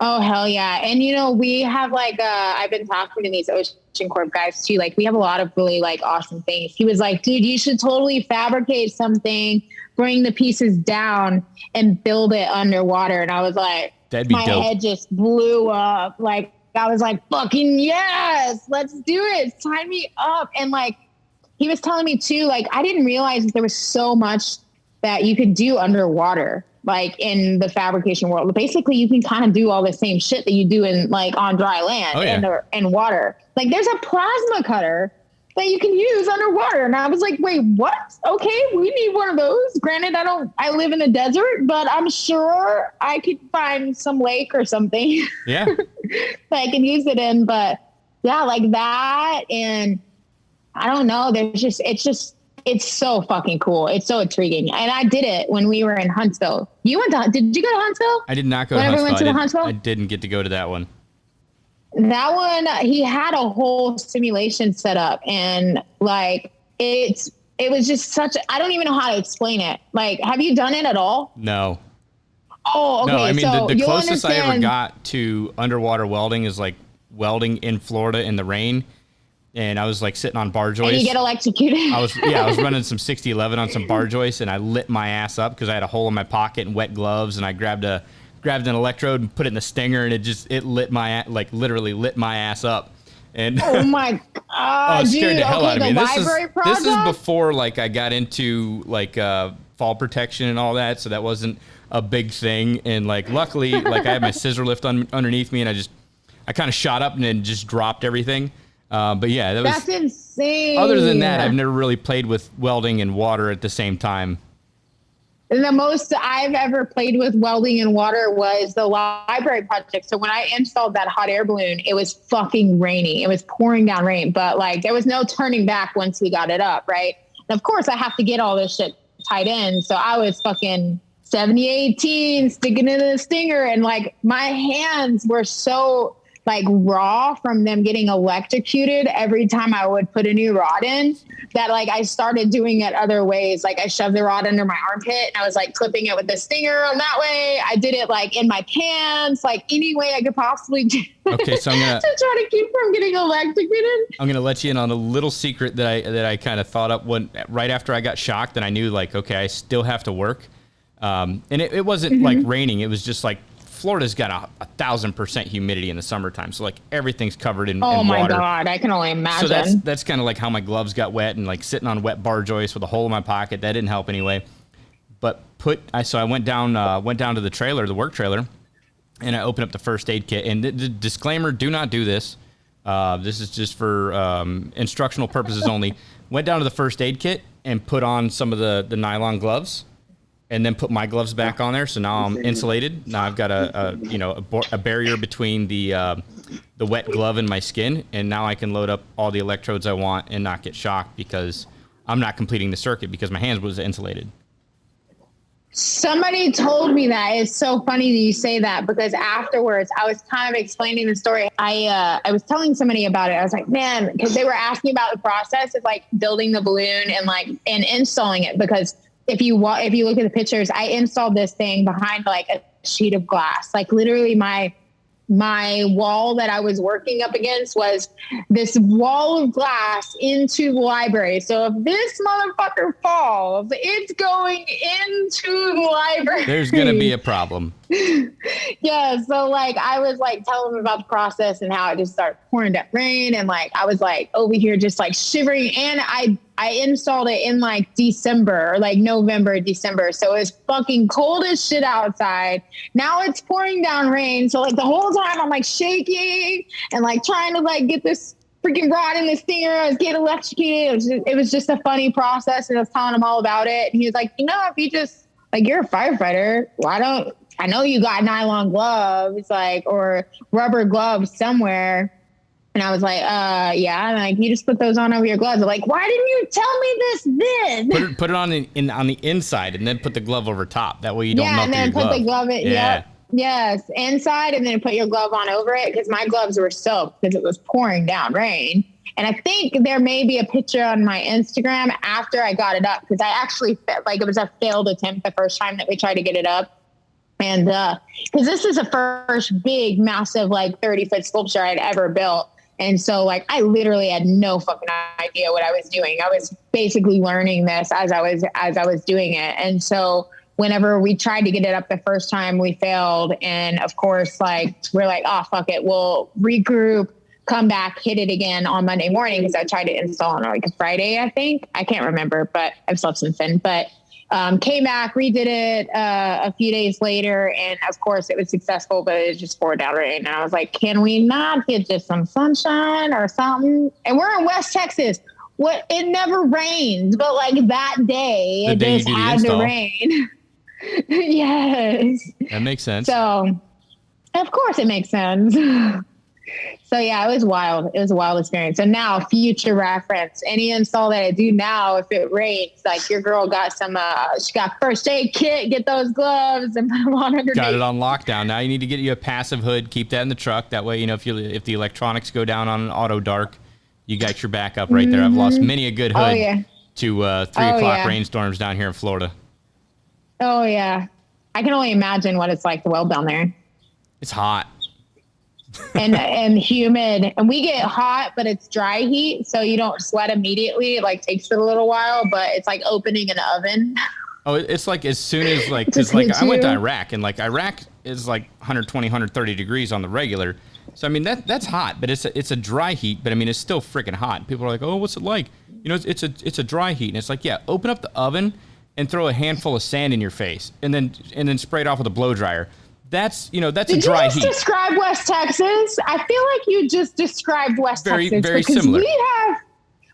Oh, hell yeah. And, you know, we have like, I've been talking to these Ocean Corp guys too. Like, we have a lot of really like awesome things. He was like, dude, you should totally fabricate something, bring the pieces down and build it underwater. And I was like, that'd be my dope. head just blew up. Like, I was like, fucking yes, let's do it. Sign me up. And like, he was telling me too, like, I didn't realize that there was so much that you could do underwater. Like in the fabrication world, basically you can kind of do all the same shit that you do in like on dry land and water. Like there's a plasma cutter that you can use underwater. And I was like, wait, what? Okay. We need one of those. Granted, I live in the desert, but I'm sure I could find some lake or something. Yeah. that I can use it in. But yeah, like that. And I don't know. It's so fucking cool. It's so intriguing. And I did it when we were in Huntsville. Did you go to Huntsville? I did not go to Huntsville. I didn't get to go to that one. That one, he had a whole simulation set up, and like it was just I don't even know how to explain it. Like, have you done it at all? No. Oh, okay. No, I mean, so the closest I ever got to underwater welding is like welding in Florida in the rain. And I was like sitting on bar joists. And you get electrocuted. I was running some 6011 on some bar joists, and I lit my ass up because I had a hole in my pocket and wet gloves, and I grabbed an electrode and put it in the stinger, and it literally lit my ass up. And oh my god, it scared dude, the hell out of me. This is before like I got into like fall protection and all that, so that wasn't a big thing. And like luckily, like I had my scissor lift underneath me, and I kind of shot up and then just dropped everything. But yeah, that's insane. Other than that, I've never really played with welding and water at the same time. And the most I've ever played with welding in water was the library project. So when I installed that hot air balloon, it was fucking raining. It was pouring down rain, but like there was no turning back once we got it up, right? And of course I have to get all this shit tied in. So I was fucking 70-18 sticking in the stinger, and like my hands were so like raw from them getting electrocuted every time I would put a new rod in that like I started doing it other ways. Like I shoved the rod under my armpit and I was like clipping it with the stinger on that way. I did it like in my pants, like any way I could possibly do. Okay, so I'm gonna to try to keep from getting electrocuted. I'm gonna let you in on a little secret that I kind of thought up right after I got shocked, and I knew like, okay, I still have to work. And it wasn't like raining. It was just like Florida's got 1,000% humidity in the summertime. So like everything's covered in water. Oh my God. I can only imagine. So that's kind of like how my gloves got wet, and like sitting on wet bar joists with a hole in my pocket. That didn't help anyway. But so I went down to the trailer, the work trailer, and I opened up the first aid kit. And the disclaimer, do not do this. This is just for instructional purposes only. Went down to the first aid kit and put on some of the nylon gloves, and then put my gloves back on there. So now I'm insulated. Now I've got a barrier between the wet glove and my skin, and now I can load up all the electrodes I want and not get shocked because I'm not completing the circuit because my hands was insulated. Somebody told me that. It's so funny that you say that, because afterwards I was kind of explaining the story. I was telling somebody about it. I was like, man, because they were asking about the process of like building the balloon and installing it, because if you look at the pictures, I installed this thing behind like a sheet of glass. Like literally my wall that I was working up against was this wall of glass into the library. So if this motherfucker falls, it's going into the library. There's going to be a problem. Yeah. So like, I was like telling them about the process and how it just started pouring down rain. And like, I was like over here just like shivering. And I installed it in like December, or like November, December. So it was fucking cold as shit outside. Now it's pouring down rain. So like the whole time I'm like shaking and like trying to like get this freaking rod in the stinger. I was getting electrocuted. It was just a funny process. And I was telling him all about it. And he was like, if you just like, you're a firefighter, I know you got nylon gloves, like, or rubber gloves somewhere. And I was like, yeah. And like, you just put those on over your gloves. I'm like, why didn't you tell me this then? Put it on the inside and then put the glove over top. That way you don't melt and then your glove. Put the glove in. Yeah. Yep. Yes. Inside, and then put your glove on over it, because my gloves were soaked because it was pouring down rain. And I think there may be a picture on my Instagram after I got it up, because I actually like it was a failed attempt the first time that we tried to get it up. And because this is the first big, massive, like 30-foot sculpture I'd ever built. And so like, I literally had no fucking idea what I was doing. I was basically learning this as I was doing it. And so whenever we tried to get it up the first time, we failed. And of course, like, we're like, oh, fuck it. We'll regroup, come back, hit it again on Monday morning. Because I tried to install on like a Friday, I think. I can't remember, but I've slept since then. But came back, redid it a few days later, and of course it was successful, but it just poured down rain. And I was like, can we not get just some sunshine or something? And we're in West Texas. It never rains, but like that day, it just had to rain. Yes. That makes sense. So, of course it makes sense. So yeah, it was wild. It was a wild experience. And now, future reference, any install that I do now, if it rains, like your girl got she got first aid kit, get those gloves and put them on underneath. Got it on lockdown. Now you need to get you a passive hood, keep that in the truck. That way, if the electronics go down on an auto dark, you got your backup right there. I've lost many a good hood to 3 o'clock rainstorms down here in Florida. Oh yeah. I can only imagine what it's like to weld down there. It's hot. and humid, and we get hot, but it's dry heat, so you don't sweat immediately. It like takes it a little while, but it's like opening an oven. Oh, it's like as soon as like, because like I went to Iraq, and like Iraq is like 120, 130 degrees on the regular. So I mean that's hot, but it's a dry heat. But I mean it's still freaking hot. People are like, oh, what's it like? It's a dry heat, and it's like, yeah, open up the oven and throw a handful of sand in your face, and then spray it off with a blow dryer. That's a dry heat. Did you just describe West Texas? I feel like you just described West Texas. Very similar.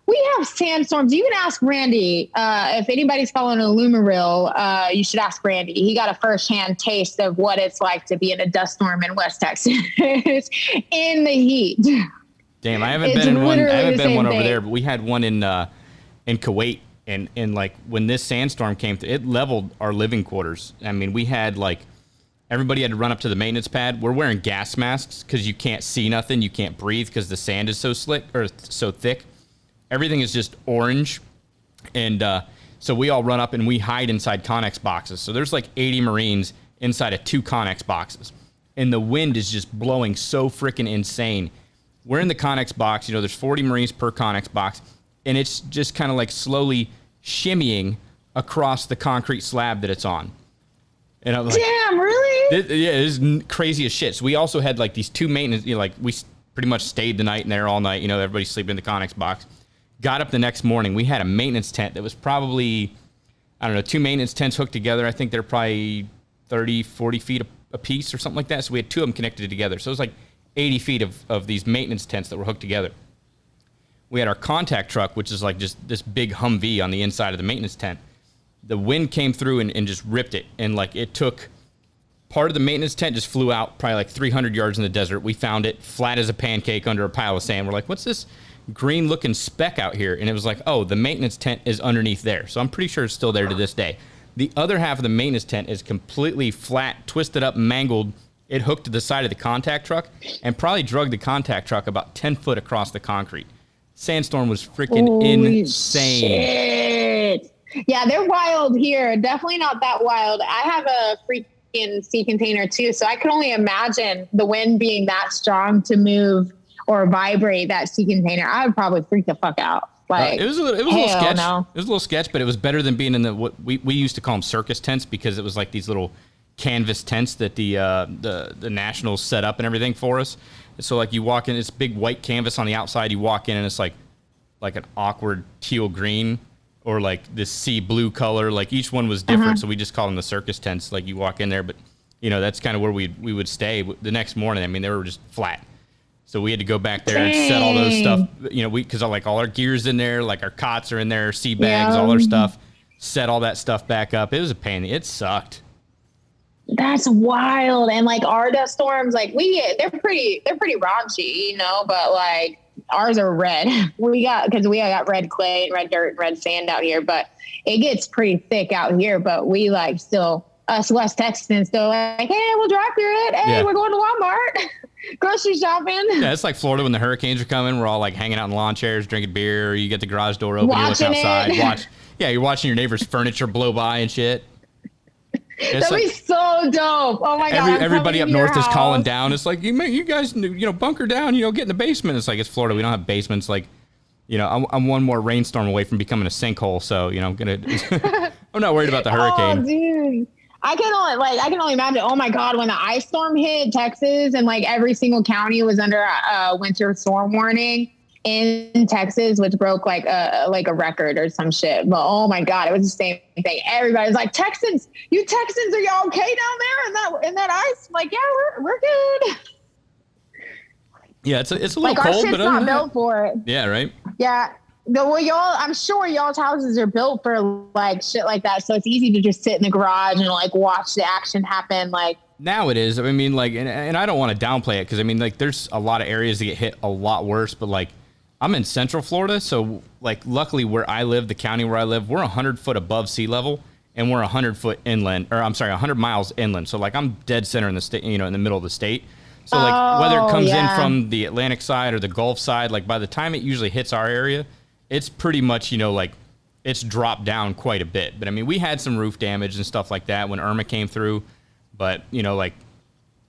We have sandstorms. You can ask Randy. If anybody's following Alumaril, you should ask Randy. He got a firsthand taste of what it's like to be in a dust storm in West Texas in the heat. Damn, I haven't been in one. I haven't been one over there, but we had one in Kuwait, and like when this sandstorm came through, it leveled our living quarters. I mean, we had like everybody had to run up to the maintenance pad. We're wearing gas masks because you can't see nothing, you can't breathe because the sand is so slick or so thick. Everything is just orange, and so we all run up and we hide inside Connex boxes. So there's like 80 Marines inside of 2 Connex boxes, and the wind is just blowing so freaking insane. We're in the Connex box, there's 40 Marines per Connex box, and it's just kind of like slowly shimmying across the concrete slab that it's on. And I'm like, damn, really? Yeah, it is crazy as shit. So we also had like these 2 maintenance, we pretty much stayed the night in there all night, everybody's sleeping in the Connex box. Got up the next morning. We had a maintenance tent that was probably, 2 maintenance tents hooked together. I think they're probably 30, 40 feet a piece or something like that. So we had 2 of them connected together. So it was like 80 feet of these maintenance tents that were hooked together. We had our contact truck, which is like just this big Humvee on the inside of the maintenance tent. The wind came through and just ripped it. And like it took part of the maintenance tent just flew out probably like 300 yards in the desert. We found it flat as a pancake under a pile of sand. We're like, what's this green looking speck out here? And it was like, oh, the maintenance tent is underneath there. So I'm pretty sure it's still there to this day. The other half of the maintenance tent is completely flat, twisted up, mangled. It hooked to the side of the contact truck and probably dragged the contact truck about 10 foot across the concrete. Sandstorm was freaking insane. Shit. Yeah, they're wild here. Definitely not that wild. I have a freaking sea container too, so I could only imagine the wind being that strong to move or vibrate that sea container. I would probably freak the fuck out. Like it was a little sketch. No. It was a little sketch, but it was better than being in what we used to call them circus tents, because it was like these little canvas tents that the Nationals set up and everything for us. So like you walk in, it's big white canvas on the outside. You walk in and it's like an awkward teal green or like this sea blue color. Like each one was different, so we just call them the circus tents. Like you walk in there, but that's kind of where we would stay. The next morning, I mean, they were just flat. So we had to go back there and set all those stuff, because like all our gear's in there, like our cots are in there, sea bags, all our stuff, set all that stuff back up. It was a pain. It sucked. That's wild. And like our dust storms, like they're pretty raunchy, but like ours are red. Because we got red clay and red dirt and red sand out here, but it gets pretty thick out here. But we like still, us West Texans still like, hey, we'll drive through it. Hey, we're going to Walmart. Grocery shopping. Yeah, it's like Florida when the hurricanes are coming. We're all like hanging out in lawn chairs, drinking beer. Or you get the garage door open, you look outside. You're watching your neighbor's furniture blow by and shit. That'd be so dope. Oh my God. Everybody up north is calling down. It's like, you guys, bunker down, get in the basement. It's like, it's Florida. We don't have basements. Like, I'm one more rainstorm away from becoming a sinkhole. So, I'm not worried about the hurricane. Oh, dude. I can only imagine. Oh my God, when the ice storm hit Texas and like every single county was under a winter storm warning in Texas, which broke like a record or some shit. But oh my God, it was the same thing. Everybody's like, Texans, are y'all okay down there in that ice? I'm like, yeah, we're good. Yeah, it's a little like cold, our shit's but not built for it. Yeah, right. Yeah. I'm sure y'all's houses are built for like shit like that. So it's easy to just sit in the garage and like watch the action happen. Like now it is. I mean, like, and I don't want to downplay it because I mean, like, there's a lot of areas that get hit a lot worse. But like, I'm in Central Florida, so like, luckily where I live, the county where I live, we're 100 foot above sea level, and we're 100 foot inland, or I'm sorry, 100 miles inland. So like, I'm dead center in the state, in the middle of the state. So like, whether it comes in from the Atlantic side or the Gulf side, like by the time it usually hits our area, it's pretty much, like it's dropped down quite a bit. But I mean, we had some roof damage and stuff like that when Irma came through. But, like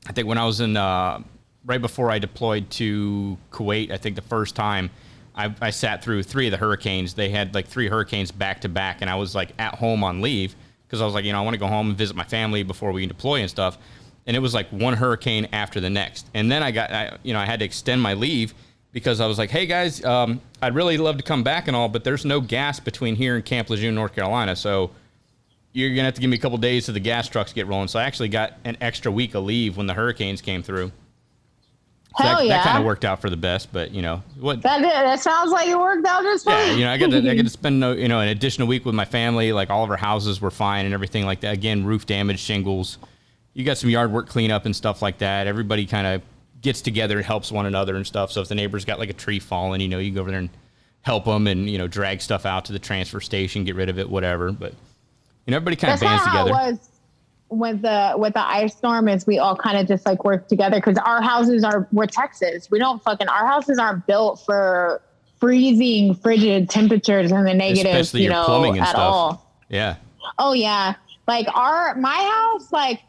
I think when I was in, right before I deployed to Kuwait, I think the first time I sat through 3 of the hurricanes. They had like 3 hurricanes back to back. And I was like at home on leave because I was like, I want to go home and visit my family before we deploy and stuff. And it was like one hurricane after the next. And then I had to extend my leave because I was like, hey guys, I'd really love to come back and all, but there's no gas between here and Camp Lejeune, North Carolina. So you're going to have to give me a couple days so the gas trucks get rolling. So I actually got an extra week of leave when the hurricanes came through. So Hell yeah. That kind of worked out for the best, but you know what? That sounds like it worked out just fine. Yeah, you know, I get to spend an additional week with my family. Like all of our houses were fine and everything like that. Again, roof damage, shingles. You got some yard work cleanup and stuff like that. Everybody kind of gets together and helps one another and stuff. So if the neighbor's got like a tree falling, you know, you go over there and help them and you know drag stuff out to the transfer station, get rid of it, whatever. But you know, everybody kind of bands together. How it was with the ice storm is we all kind of just like work together because our houses we're Texas. Our houses aren't built for freezing, frigid temperatures in the negative, especially your plumbing and at stuff. all. Yeah. Oh yeah. Like my house, like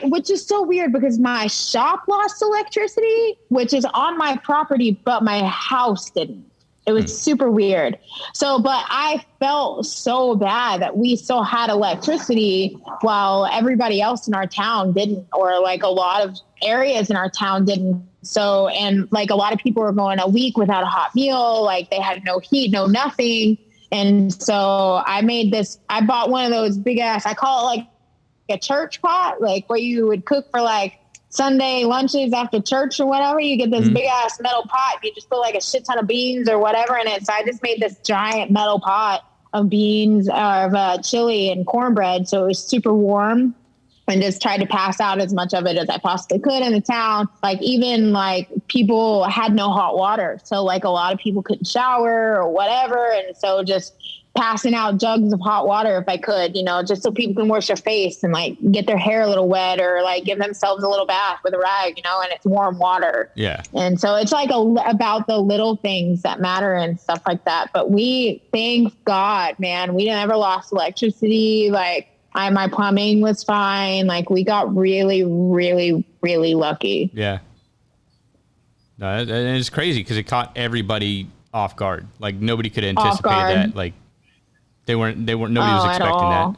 which is so weird because my shop lost electricity, which is on my property, but my house didn't. It was super weird. So, but I felt so bad that we still had electricity while everybody else in our town didn't, or like a lot of areas in our town didn't. So, and like a lot of people were going a week without a hot meal, like they had no heat, no nothing. And so I bought one of those big ass, I call it like a church pot, like where you would cook for like Sunday lunches after church or whatever. You get this big ass metal pot. You just put like a shit ton of beans or whatever in it. So I just made this giant metal pot of beans, of chili and cornbread. So it was super warm, and just tried to pass out as much of it as I possibly could in the town. Like even like people had no hot water. So like a lot of people couldn't shower or whatever. And so just passing out jugs of hot water if I could, you know, just so people can wash their face and like get their hair a little wet or like give themselves a little bath with a rag, you know, and it's warm water. Yeah. And so it's like about the little things that matter and stuff like that. But thank God, man, we never lost electricity. Like my plumbing was fine. Like we got really, really, really lucky. Yeah. No, and it's crazy because it caught everybody off guard. Like nobody could anticipate that. Like, nobody was expecting that.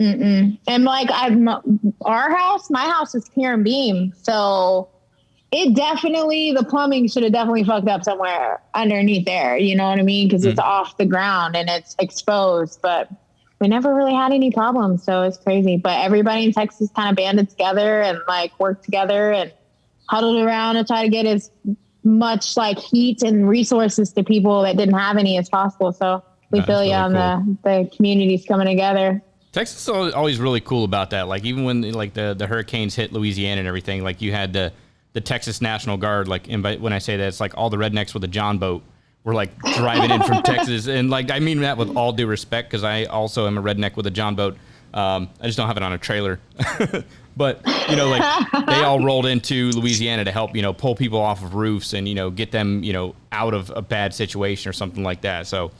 Mm-mm. And like my house is pier and beam. So the plumbing should have definitely fucked up somewhere underneath there. You know what I mean? Cause it's off the ground and it's exposed, but we never really had any problems. So it's crazy, but everybody in Texas kind of banded together and like worked together and huddled around and tried to get as much like heat and resources to people that didn't have any as possible. So we feel you on the communities coming together. Texas is always really cool about that. Like even when like the hurricanes hit Louisiana and everything, like you had the Texas National Guard. Like when I say that, it's like all the rednecks with a John boat were like driving in from Texas. And like, I mean that with all due respect, because I also am a redneck with a John boat. I just don't have it on a trailer. But, you know, like they all rolled into Louisiana to help, you know, pull people off of roofs and, you know, get them, you know, out of a bad situation or something like that. So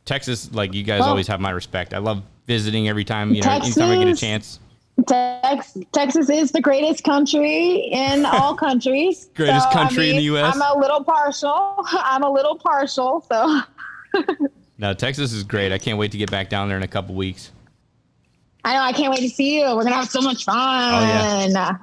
Texas, like you guys always have my respect. I love visiting every time, you know, anytime I get a chance. Texas is the greatest country in all countries. Greatest country in the U.S. I'm a little partial. So. No, Texas is great. I can't wait to get back down there in a couple weeks. I know. I can't wait to see you. We're going to have so much fun. Oh, yeah.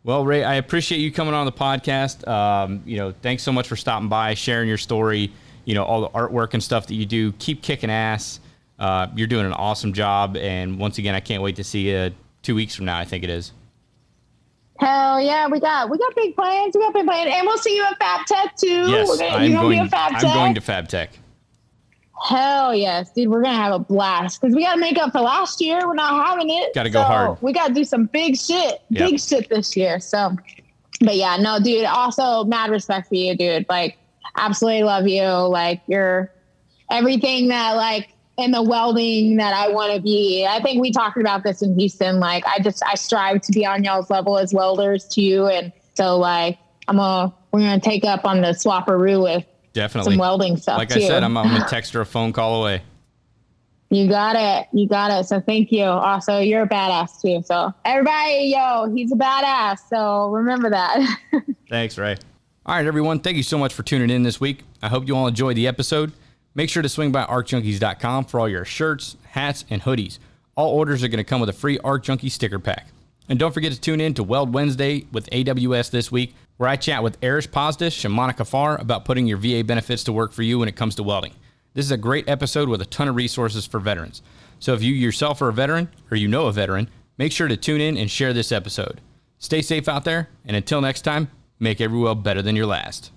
Well, Rae, I appreciate you coming on the podcast. You know, thanks so much for stopping by, sharing your story, you know, all the artwork and stuff that you do. Keep kicking ass. You're doing an awesome job. And once again, I can't wait to see you 2 weeks from now, I think it is. Hell yeah, we got big plans. And we'll see you at Fab Tech too. Yes, I'm going to Fab Tech. Hell yes, dude. We're going to have a blast because we got to make up for last year. We're not having it. Got to go hard. We got to do some big shit, big shit this year. So, but yeah, no, dude, also mad respect for you, dude. Like, absolutely love you. Like, you're everything that, like, in the welding that I want to be. I think we talked about this in Houston. Like, I strive to be on y'all's level as welders too. And so, like, we're going to take up on the swapperoo with definitely some welding stuff. Like too. I said, I'm a text or a phone call away. You got it. So thank you. Also, you're a badass too. So everybody, he's a badass. So remember that. Thanks, Rae. All right, everyone. Thank you so much for tuning in this week. I hope you all enjoyed the episode. Make sure to swing by arcjunkies.com for all your shirts, hats, and hoodies. All orders are going to come with a free Arc Junkie sticker pack. And don't forget to tune in to Weld Wednesday with AWS this week, where I chat with Erich Posdish and Monica Farr about putting your VA benefits to work for you when it comes to welding. This is a great episode with a ton of resources for veterans. So if you yourself are a veteran or you know a veteran, make sure to tune in and share this episode. Stay safe out there, and until next time, make every weld better than your last.